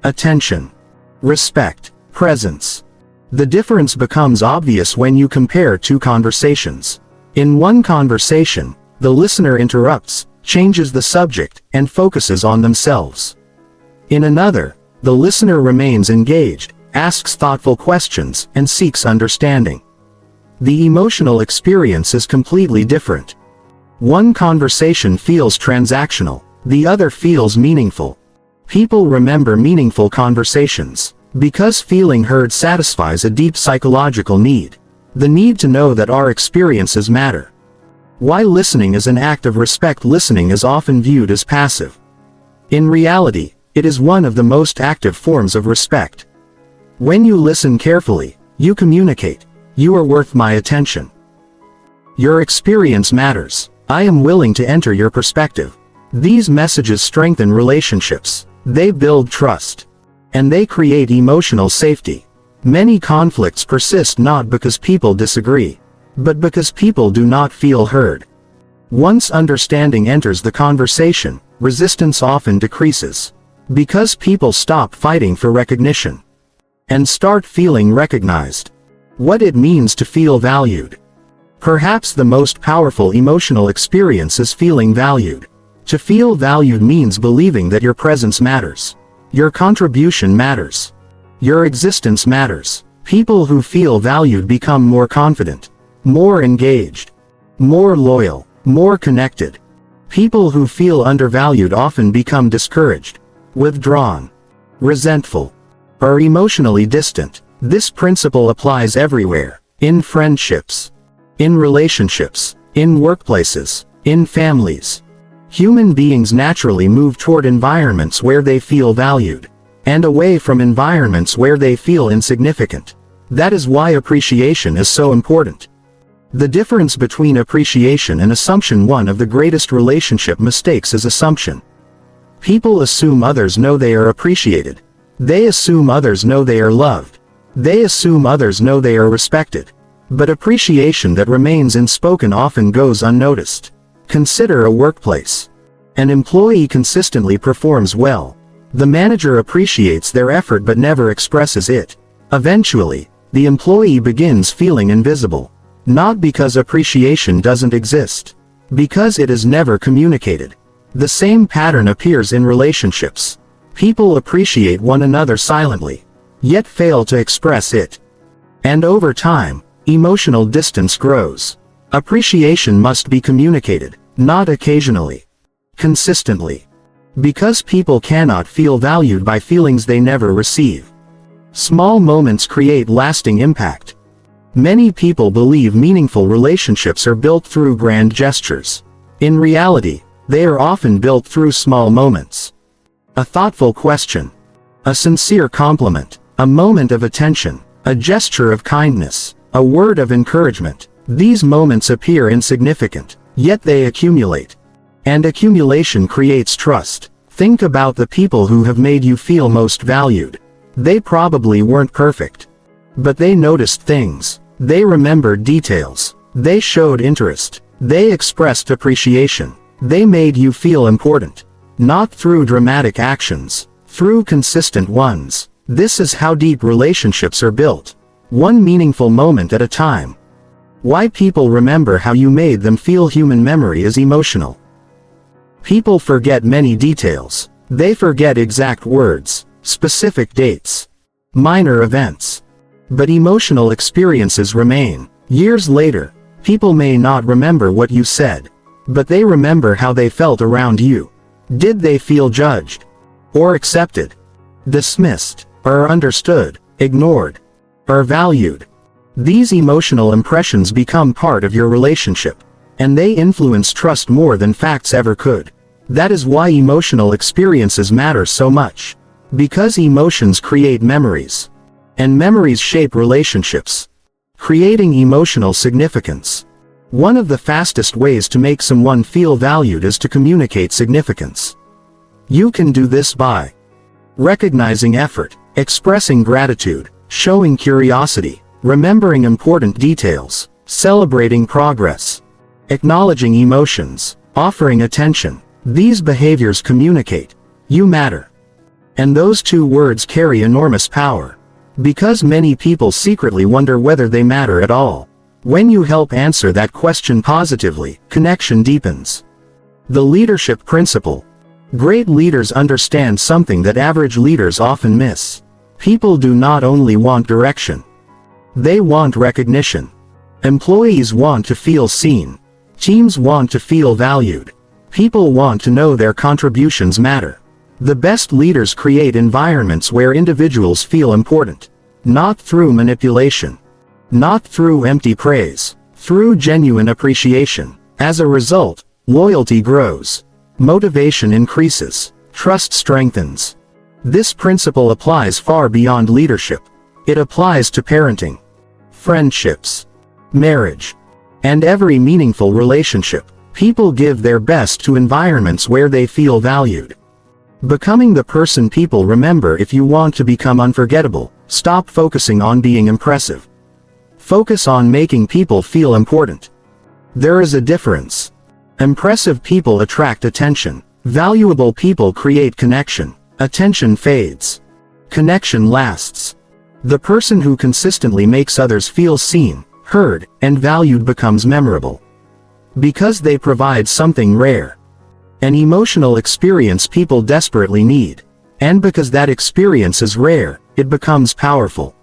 Speaker 1: attention, respect, presence. The difference becomes obvious when you compare two conversations. In one conversation, the listener interrupts, changes the subject, and focuses on themselves. In another, the listener remains engaged, asks thoughtful questions, and seeks understanding. The emotional experience is completely different. One conversation feels transactional, the other feels meaningful. People remember meaningful conversations, because feeling heard satisfies a deep psychological need. The need to know that our experiences matter. While listening is an act of respect, listening is often viewed as passive. In reality, it is one of the most active forms of respect. When you listen carefully, you communicate. You are worth my attention. Your experience matters. I am willing to enter your perspective. These messages strengthen relationships. They build trust. And they create emotional safety. Many conflicts persist not because people disagree, but because people do not feel heard. Once understanding enters the conversation, resistance often decreases. Because people stop fighting for recognition and start feeling recognized. What it means to feel valued. Perhaps the most powerful emotional experience is feeling valued. To feel valued means believing that your presence matters. Your contribution matters. Your existence matters. People who feel valued become more confident, more engaged, more loyal, more connected. People who feel undervalued often become discouraged, withdrawn, resentful, or emotionally distant. This principle applies everywhere. In friendships, in relationships, in workplaces, in families. Human beings naturally move toward environments where they feel valued, and away from environments where they feel insignificant. That is why appreciation is so important. The difference between appreciation and assumption. One of the greatest relationship mistakes is assumption. People assume others know they are appreciated. They assume others know they are loved. They assume others know they are respected. But appreciation that remains unspoken often goes unnoticed. Consider a workplace. An employee consistently performs well. The manager appreciates their effort but never expresses it. Eventually, the employee begins feeling invisible. Not because appreciation doesn't exist. Because it is never communicated. The same pattern appears in relationships. People appreciate one another silently, yet fail to express it. And over time, emotional distance grows. Appreciation must be communicated, not occasionally. Consistently. Because people cannot feel valued by feelings they never receive. Small moments create lasting impact. Many people believe meaningful relationships are built through grand gestures. In reality, they are often built through small moments. A thoughtful question. A sincere compliment. A moment of attention. A gesture of kindness. A word of encouragement. These moments appear insignificant, yet they accumulate. And accumulation creates trust. Think about the people who have made you feel most valued. They probably weren't perfect. But they noticed things. They remembered details. They showed interest. They expressed appreciation. They made you feel important. Not through dramatic actions, through consistent ones. This is how deep relationships are built. One meaningful moment at a time. Why people remember how you made them feel. Human memory is emotional. People forget many details. They forget exact words, specific dates, minor events. But emotional experiences remain. Years later, people may not remember what you said, but they remember how they felt around you. Did they feel judged? Or accepted? Dismissed? Or understood? Ignored? Or valued? These emotional impressions become part of your relationship, and they influence trust more than facts ever could. That is why emotional experiences matter so much. Because emotions create memories. And memories shape relationships. Creating emotional significance. One of the fastest ways to make someone feel valued is to communicate significance. You can do this by recognizing effort, expressing gratitude, showing curiosity, remembering important details, celebrating progress, acknowledging emotions, offering attention. These behaviors communicate, you matter. And those two words carry enormous power. Because many people secretly wonder whether they matter at all. When you help answer that question positively, connection deepens. The leadership principle. Great leaders understand something that average leaders often miss. People do not only want direction. They want recognition. Employees want to feel seen. Teams want to feel valued. People want to know their contributions matter. The best leaders create environments where individuals feel important. Not through manipulation. Not through empty praise. Through genuine appreciation. As a result, loyalty grows. Motivation increases. Trust strengthens. This principle applies far beyond leadership. It applies to parenting, friendships, marriage, and every meaningful relationship. People give their best to environments where they feel valued. Becoming the person people remember. If you want to become unforgettable, stop focusing on being impressive. Focus on making people feel important. There is a difference. Impressive people attract attention. Valuable people create connection. Attention fades. Connection lasts. The person who consistently makes others feel seen, heard, and valued becomes memorable. Because they provide something rare. An emotional experience people desperately need. And because that experience is rare, it becomes powerful.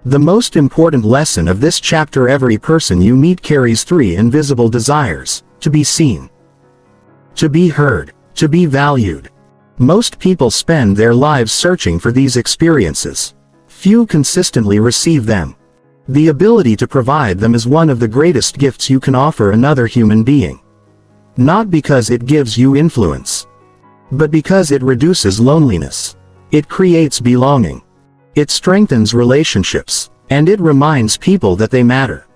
Speaker 1: The most important lesson of this chapter: every person you meet carries three invisible desires: to be seen, to be heard, to be valued. Most people spend their lives searching for these experiences. Few consistently receive them. The ability to provide them is one of the greatest gifts you can offer another human being. Not because it gives you influence, but because it reduces loneliness. It creates belonging. It strengthens relationships, and it reminds people that they matter.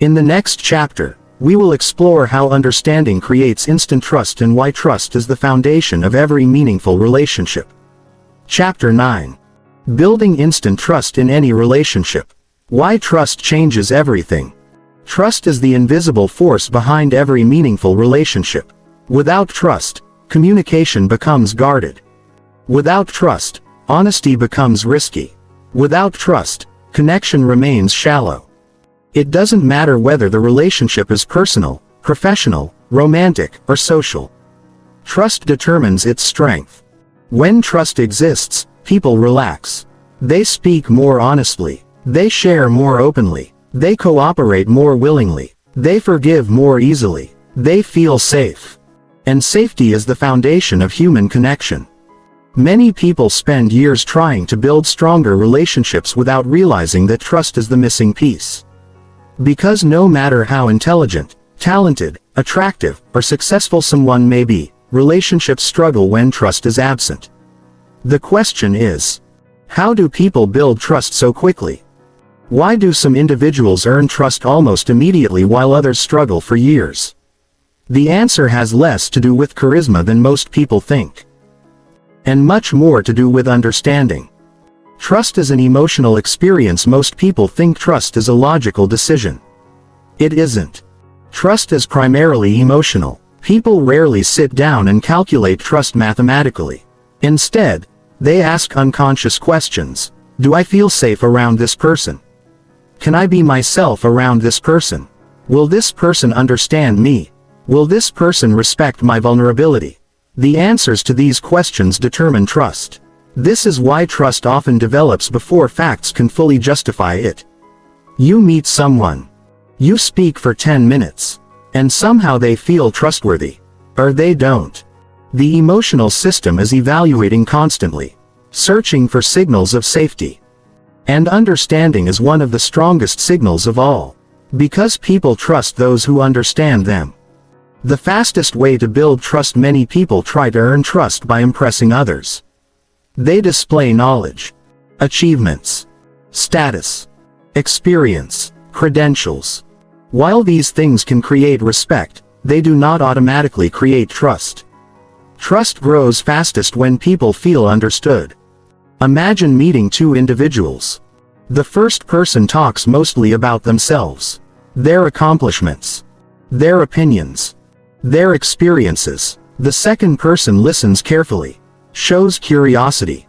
Speaker 1: In the next chapter, we will explore how understanding creates instant trust and why trust is the foundation of every meaningful relationship. Chapter 9. Building instant trust in any relationship. Why trust changes everything. Trust is the invisible force behind every meaningful relationship. Without trust, communication becomes guarded. Without trust, honesty becomes risky. Without trust, connection remains shallow. It doesn't matter whether the relationship is personal, professional, romantic, or social. Trust determines its strength. When trust exists, people relax. They speak more honestly. They share more openly. They cooperate more willingly. They forgive more easily. They feel safe. And safety is the foundation of human connection. Many people spend years trying to build stronger relationships without realizing that trust is the missing piece. Because no matter how intelligent, talented, attractive, or successful someone may be, relationships struggle when trust is absent. The question is, how do people build trust so quickly? Why do some individuals earn trust almost immediately while others struggle for years? The answer has less to do with charisma than most people think, and much more to do with understanding. Trust is an emotional experience. Most people think trust is a logical decision. It isn't. Trust is primarily emotional. People rarely sit down and calculate trust mathematically. Instead, they ask unconscious questions. Do I feel safe around this person? Can I be myself around this person? Will this person understand me? Will this person respect my vulnerability? The answers to these questions determine trust. This is why trust often develops before facts can fully justify it. You meet someone. You speak for 10 minutes. And somehow they feel trustworthy. Or they don't. The emotional system is evaluating constantly, searching for signals of safety. And understanding is one of the strongest signals of all. Because people trust those who understand them. The fastest way to build trust. Many people try to earn trust by impressing others. They display knowledge, achievements, status, experience, credentials. While these things can create respect, they do not automatically create trust. Trust grows fastest when people feel understood. Imagine meeting two individuals. The first person talks mostly about themselves, their accomplishments, their opinions, their experiences. The second person listens carefully, shows curiosity,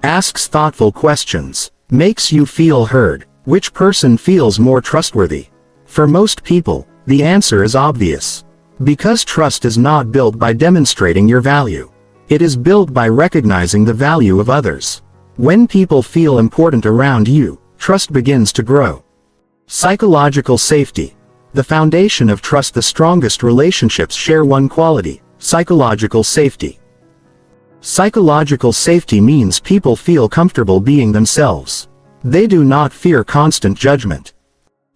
Speaker 1: asks thoughtful questions, makes you feel heard. Which person feels more trustworthy? For most people, the answer is obvious. Because trust is not built by demonstrating your value. It is built by recognizing the value of others. When people feel important around you, trust begins to grow. Psychological safety. The foundation of trust. The strongest relationships share one quality: psychological safety. Psychological safety means people feel comfortable being themselves. They do not fear constant judgment.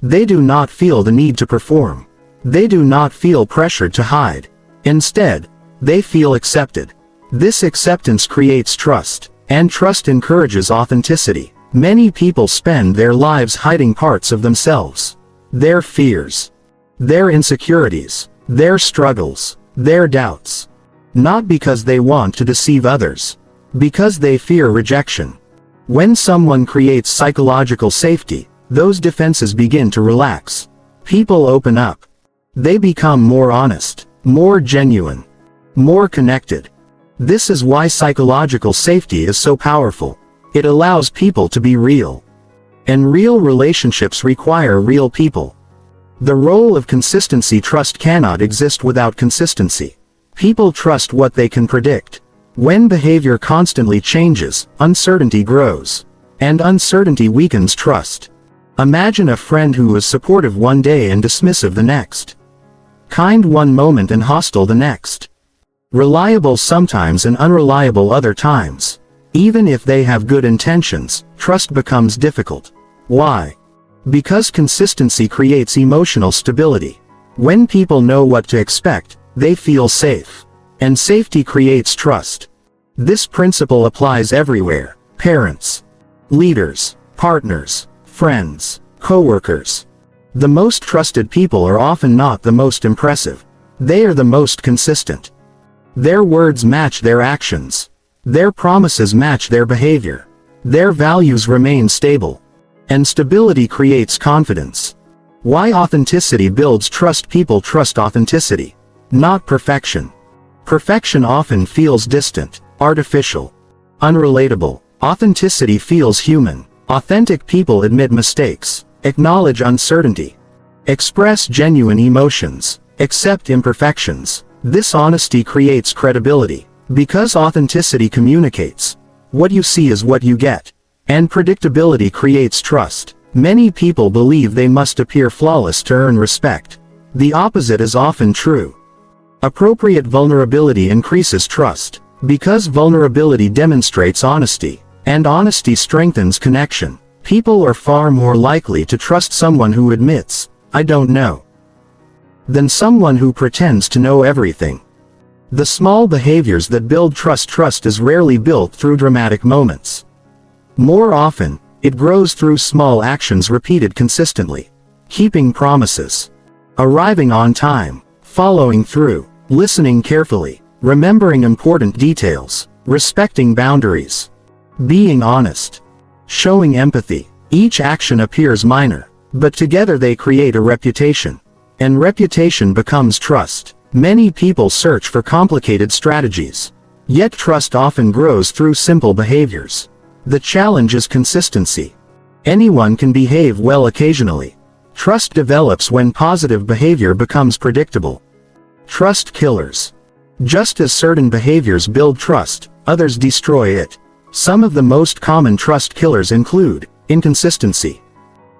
Speaker 1: They do not feel the need to perform. They do not feel pressured to hide. Instead, they feel accepted. This acceptance creates trust, and trust encourages authenticity. Many people spend their lives hiding parts of themselves. Their fears, their insecurities, their struggles, their doubts. Not because they want to deceive others, because they fear rejection. When someone creates psychological safety, those defenses begin to relax. People open up. They become more honest, more genuine, more connected. This is why psychological safety is so powerful. It allows people to be real. And real relationships require real people. The role of consistency. Trust cannot exist without consistency. People trust what they can predict. When behavior constantly changes, uncertainty grows. And uncertainty weakens trust. Imagine a friend who is supportive one day and dismissive the next. Kind one moment and hostile the next. Reliable sometimes and unreliable other times. Even if they have good intentions, trust becomes difficult. Why? Because consistency creates emotional stability. When people know what to expect, they feel safe. And safety creates trust. This principle applies everywhere: parents, leaders, partners, friends, co-workers. The most trusted people are often not the most impressive. They are the most consistent. Their words match their actions. Their promises match their behavior. Their values remain stable. And stability creates confidence. Why authenticity builds trust? People trust authenticity, not perfection. Perfection often feels distant, artificial, unrelatable. Authenticity feels human. Authentic people admit mistakes, acknowledge uncertainty, express genuine emotions, accept imperfections. This honesty creates credibility. Because authenticity communicates, what you see is what you get. And predictability creates trust. Many people believe they must appear flawless to earn respect. The opposite is often true. Appropriate vulnerability increases trust. Because vulnerability demonstrates honesty, and honesty strengthens connection, people are far more likely to trust someone who admits, "I don't know," than someone who pretends to know everything. The small behaviors that build trust. Trust is rarely built through dramatic moments. More often, it grows through small actions repeated consistently. Keeping promises, arriving on time, following through, listening carefully, remembering important details, respecting boundaries, being honest, showing empathy. Each action appears minor, but together they create a reputation. And reputation becomes trust. Many people search for complicated strategies. Yet trust often grows through simple behaviors. The challenge is consistency. Anyone can behave well occasionally. Trust develops when positive behavior becomes predictable. Trust killers. Just as certain behaviors build trust, others destroy it. Some of the most common trust killers include inconsistency,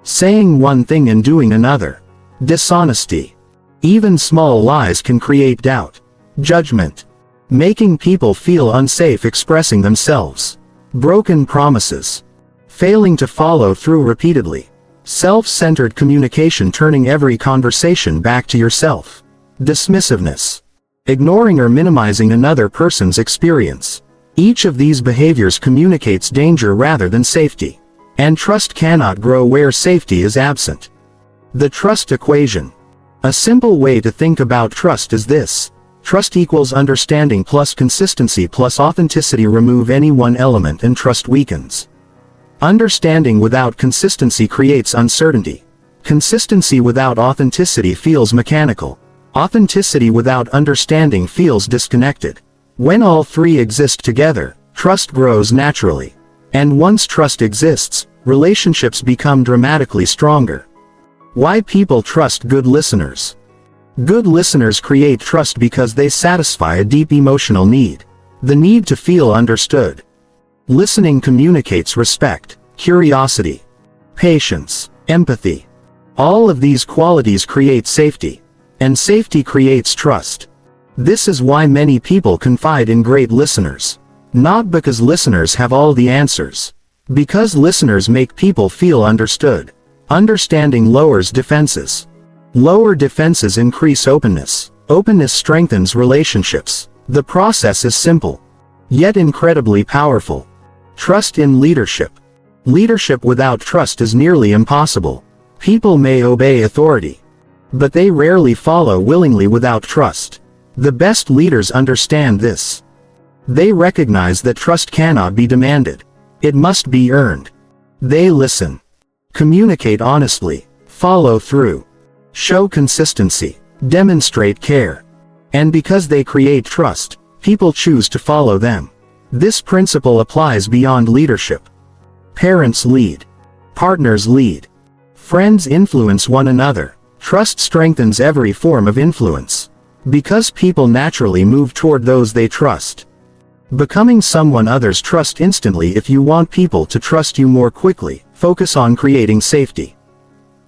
Speaker 1: saying one thing and doing another, dishonesty. Even small lies can create doubt, judgment, making people feel unsafe expressing themselves, broken promises, failing to follow through repeatedly, self-centered communication, turning every conversation back to yourself, dismissiveness, ignoring or minimizing another person's experience. Each of these behaviors communicates danger rather than safety. And trust cannot grow where safety is absent. The trust equation. A simple way to think about trust is this. Trust equals understanding plus consistency plus authenticity. Remove any one element and trust weakens. Understanding without consistency creates uncertainty. Consistency without authenticity feels mechanical. Authenticity without understanding feels disconnected. When all three exist together, trust grows naturally. And once trust exists, relationships become dramatically stronger. Why people trust good listeners. Good listeners create trust because they satisfy a deep emotional need. The need to feel understood. Listening communicates respect, curiosity, patience, empathy. All of these qualities create safety. And safety creates trust. This is why many people confide in great listeners. Not because listeners have all the answers. Because listeners make people feel understood. Understanding lowers defenses. Lower defenses increase openness. Openness strengthens relationships. The process is simple, yet incredibly powerful. Trust in leadership. Leadership without trust is nearly impossible. People may obey authority, but they rarely follow willingly without trust. The best leaders understand this. They recognize that trust cannot be demanded. It must be earned. They listen, communicate honestly, follow through, show consistency, demonstrate care. And because they create trust, people choose to follow them. This principle applies beyond leadership. Parents lead. Partners lead. Friends influence one another. Trust strengthens every form of influence. Because people naturally move toward those they trust. Becoming someone others trust instantly. If you want people to trust you more quickly, focus on creating safety.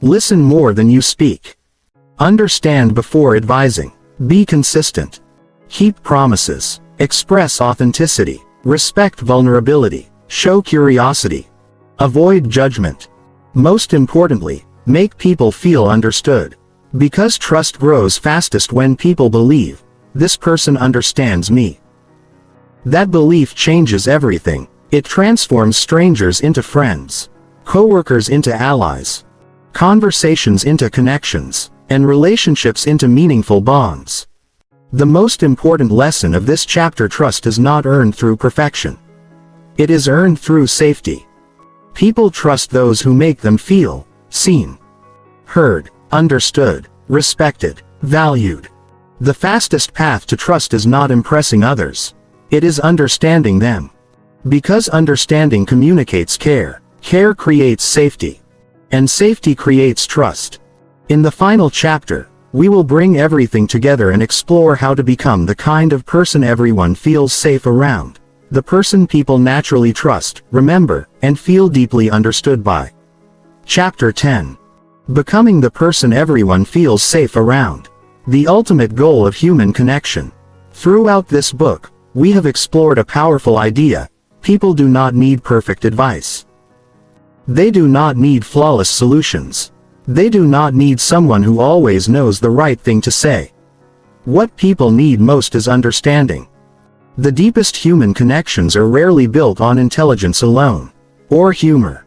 Speaker 1: Listen more than you speak. Understand before advising. Be consistent. Keep promises. Express authenticity. Respect vulnerability. Show curiosity. Avoid judgment. Most importantly, make people feel understood. Because trust grows fastest when people believe, this person understands me. That belief changes everything. It transforms strangers into friends, coworkers into allies, conversations into connections, and relationships into meaningful bonds. The most important lesson of this chapter: trust is not earned through perfection. It is earned through safety. People trust those who make them feel seen, heard, understood, respected, valued. The fastest path to trust is not impressing others. It is understanding them. Because understanding communicates care. Care creates safety. And safety creates trust. In the final chapter, we will bring everything together and explore how to become the kind of person everyone feels safe around. The person people naturally trust, remember, and feel deeply understood by. Chapter 10. Becoming the person everyone feels safe around. The ultimate goal of human connection. Throughout this book, we have explored a powerful idea: people do not need perfect advice. They do not need flawless solutions. They do not need someone who always knows the right thing to say. What people need most is understanding. The deepest human connections are rarely built on intelligence alone, or humor,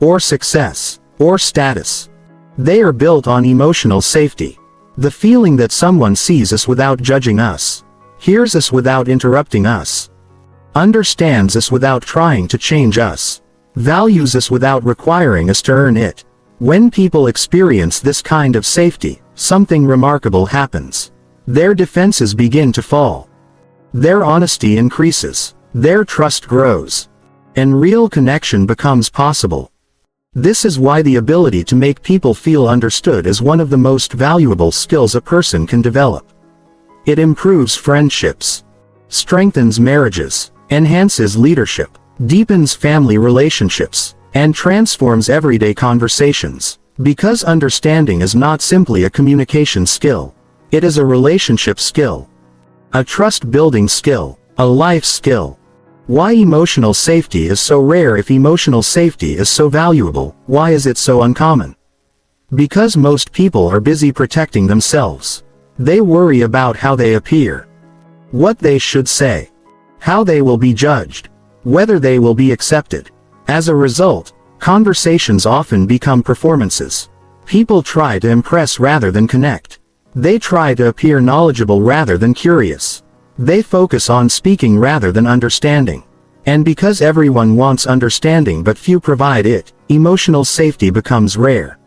Speaker 1: or success, or status. They are built on emotional safety. The feeling that someone sees us without judging us, hears us without interrupting us, understands us without trying to change us, values us without requiring us to earn it. When people experience this kind of safety, something remarkable happens. Their defenses begin to fall. Their honesty increases. Their trust grows. And real connection becomes possible. This is why the ability to make people feel understood is one of the most valuable skills a person can develop. It improves friendships, strengthens marriages, enhances leadership, deepens family relationships, and transforms everyday conversations. Because understanding is not simply a communication skill. It is a relationship skill, a trust-building skill, a life skill. Why emotional safety is so rare? If emotional safety is so valuable, why is it so uncommon? Because most people are busy protecting themselves. They worry about how they appear, what they should say, how they will be judged, whether they will be accepted. As a result, conversations often become performances. People try to impress rather than connect. They try to appear knowledgeable rather than curious. They focus on speaking rather than understanding. And because everyone wants understanding but few provide it, emotional safety becomes rare.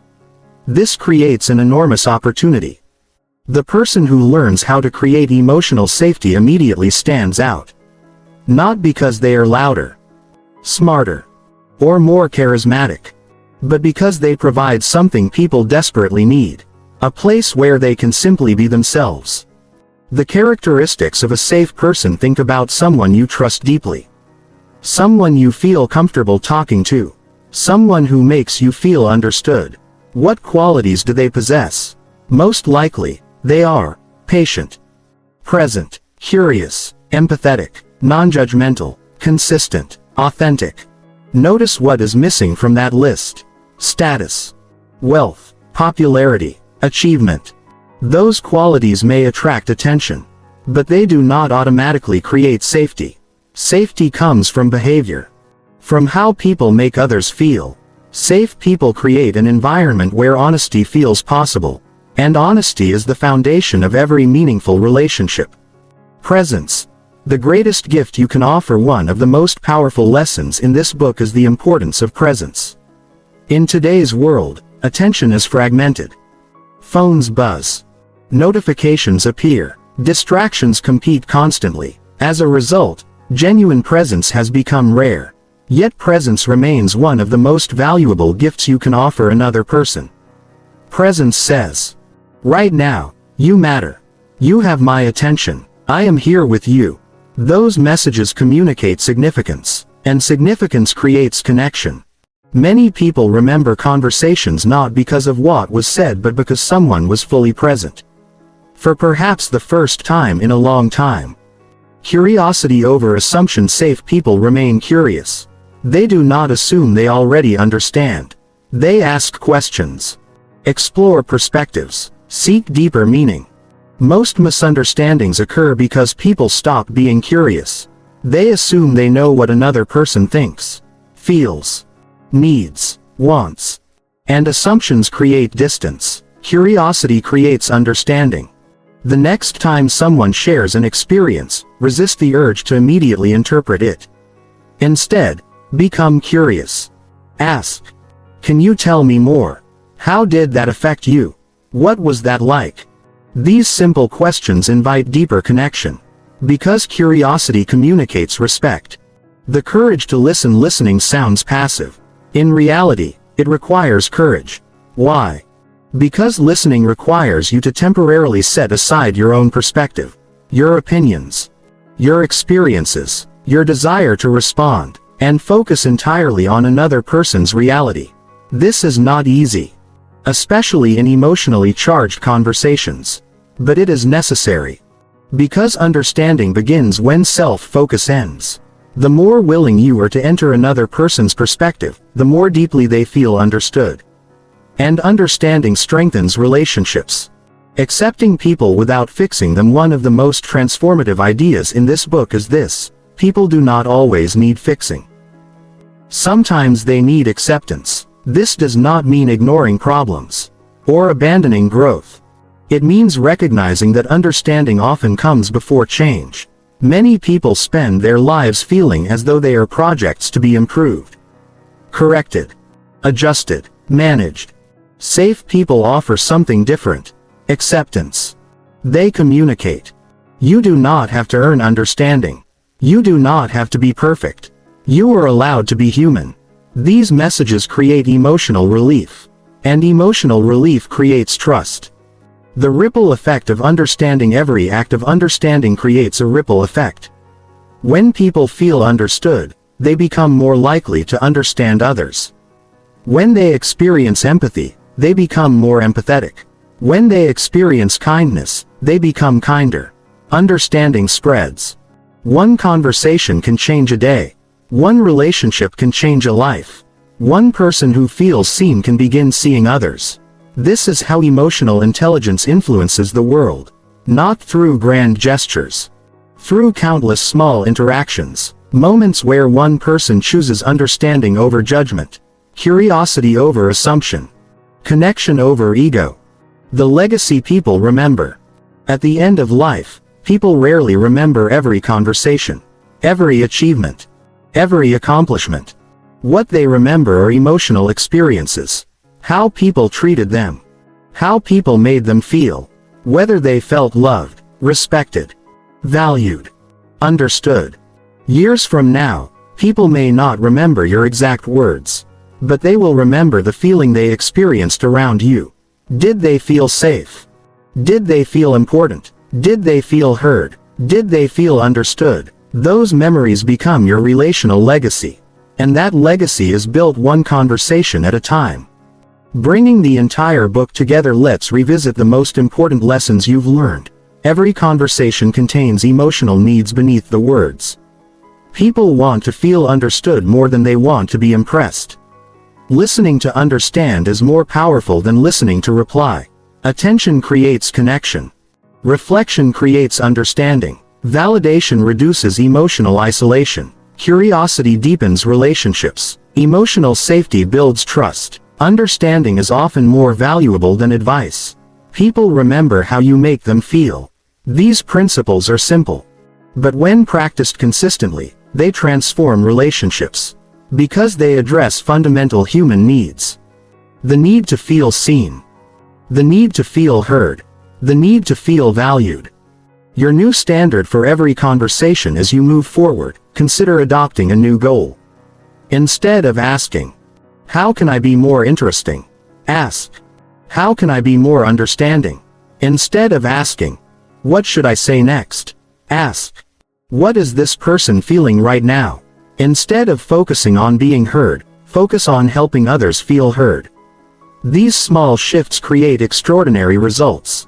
Speaker 1: This creates an enormous opportunity. The person who learns how to create emotional safety immediately stands out. Not because they are louder, smarter, or more charismatic, but because they provide something people desperately need. A place where they can simply be themselves. The characteristics of a safe person: think about someone you trust deeply. Someone you feel comfortable talking to. Someone who makes you feel understood. What qualities do they possess? Most likely, they are patient, present, curious, empathetic, non-judgmental, consistent, authentic. Notice what is missing from that list. Status, wealth, popularity, achievement. Those qualities may attract attention, but they do not automatically create safety. Safety comes from behavior, from how people make others feel. Safe people create an environment where honesty feels possible, and honesty is the foundation of every meaningful relationship. Presence. The greatest gift you can offer. One of the most powerful lessons in this book is the importance of presence. In today's world, attention is fragmented. Phones buzz. Notifications appear. Distractions compete constantly. As a result, genuine presence has become rare. Yet presence remains one of the most valuable gifts you can offer another person. Presence says, "Right now, you matter. You have my attention. I am here with you." Those messages communicate significance, and significance creates connection. Many people remember conversations not because of what was said but because someone was fully present. For perhaps the first time in a long time. Curiosity over assumption. Safe people remain curious. They do not assume they already understand. They ask questions, explore perspectives, seek deeper meaning. Most misunderstandings occur because people stop being curious. They assume they know what another person thinks, feels, needs, wants. And assumptions create distance. Curiosity creates understanding. The next time someone shares an experience, resist the urge to immediately interpret it. Instead, become curious. Ask, "Can you tell me more? How did that affect you? What was that like?" These simple questions invite deeper connection. Because curiosity communicates respect. The courage to listen. Listening sounds passive. In reality, it requires courage. Why? Because listening requires you to temporarily set aside your own perspective, your opinions, your experiences, your desire to respond, and focus entirely on another person's reality. This is not easy, especially in emotionally charged conversations. But it is necessary. Because understanding begins when self-focus ends. The more willing you are to enter another person's perspective, the more deeply they feel understood. And understanding strengthens relationships. Accepting people without fixing them. One of the most transformative ideas in this book is this: people do not always need fixing. Sometimes they need acceptance. This does not mean ignoring problems or abandoning growth. It means recognizing that understanding often comes before change. Many people spend their lives feeling as though they are projects to be improved, corrected, adjusted, managed. Safe people offer something different: acceptance. They communicate. You do not have to earn understanding. You do not have to be perfect. You are allowed to be human. These messages create emotional relief. And emotional relief creates trust. The ripple effect of understanding. Every act of understanding creates a ripple effect. When people feel understood, they become more likely to understand others. When they experience empathy, they become more empathetic. When they experience kindness, they become kinder. Understanding spreads. One conversation can change a day. One relationship can change a life. One person who feels seen can begin seeing others. This is how emotional intelligence influences the world. Not through grand gestures. Through countless small interactions. Moments where one person chooses understanding over judgment. Curiosity over assumption. Connection over ego. The legacy people remember. At the end of life, people rarely remember every conversation, every achievement, every accomplishment. What they remember are emotional experiences. How people treated them. How people made them feel. Whether they felt loved, respected, valued, understood. Years from now, people may not remember your exact words, but they will remember the feeling they experienced around you. Did they feel safe? Did they feel important? Did they feel heard? Did they feel understood? Those memories become your relational legacy. And that legacy is built one conversation at a time. Bringing the entire book together, let's revisit the most important lessons you've learned. Every conversation contains emotional needs beneath the words. People want to feel understood more than they want to be impressed. Listening to understand is more powerful than listening to reply. Attention creates connection. Reflection creates understanding. Validation reduces emotional isolation. Curiosity deepens relationships. Emotional safety builds trust. Understanding is often more valuable than advice. People remember how you make them feel. These principles are simple. But when practiced consistently, they transform relationships. Because they address fundamental human needs. The need to feel seen. The need to feel heard. The need to feel valued. Your new standard for every conversation as you move forward, consider adopting a new goal. Instead of asking, "How can I be more interesting?" ask, "How can I be more understanding?" Instead of asking, "What should I say next?" ask, "What is this person feeling right now?" Instead of focusing on being heard, focus on helping others feel heard. These small shifts create extraordinary results.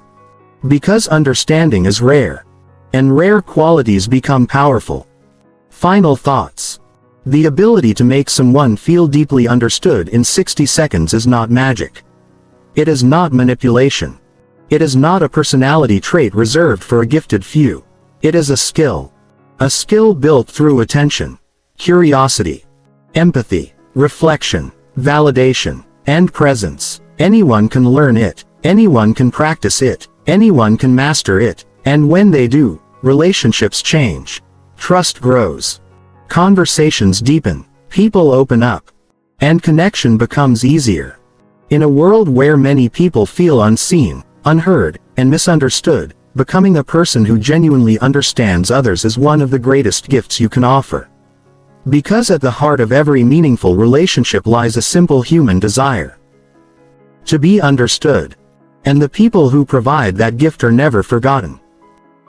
Speaker 1: Because understanding is rare. And rare qualities become powerful. Final thoughts. The ability to make someone feel deeply understood in 60 seconds is not magic. It is not manipulation. It is not a personality trait reserved for a gifted few. It is a skill. A skill built through attention, curiosity, empathy, reflection, validation, and presence. Anyone can learn it. Anyone can practice it. Anyone can master it. And when they do, relationships change. Trust grows. Conversations deepen. People open up. And connection becomes easier. In a world where many people feel unseen, unheard, and misunderstood, becoming a person who genuinely understands others is one of the greatest gifts you can offer. Because at the heart of every meaningful relationship lies a simple human desire to be understood. And the people who provide that gift are never forgotten.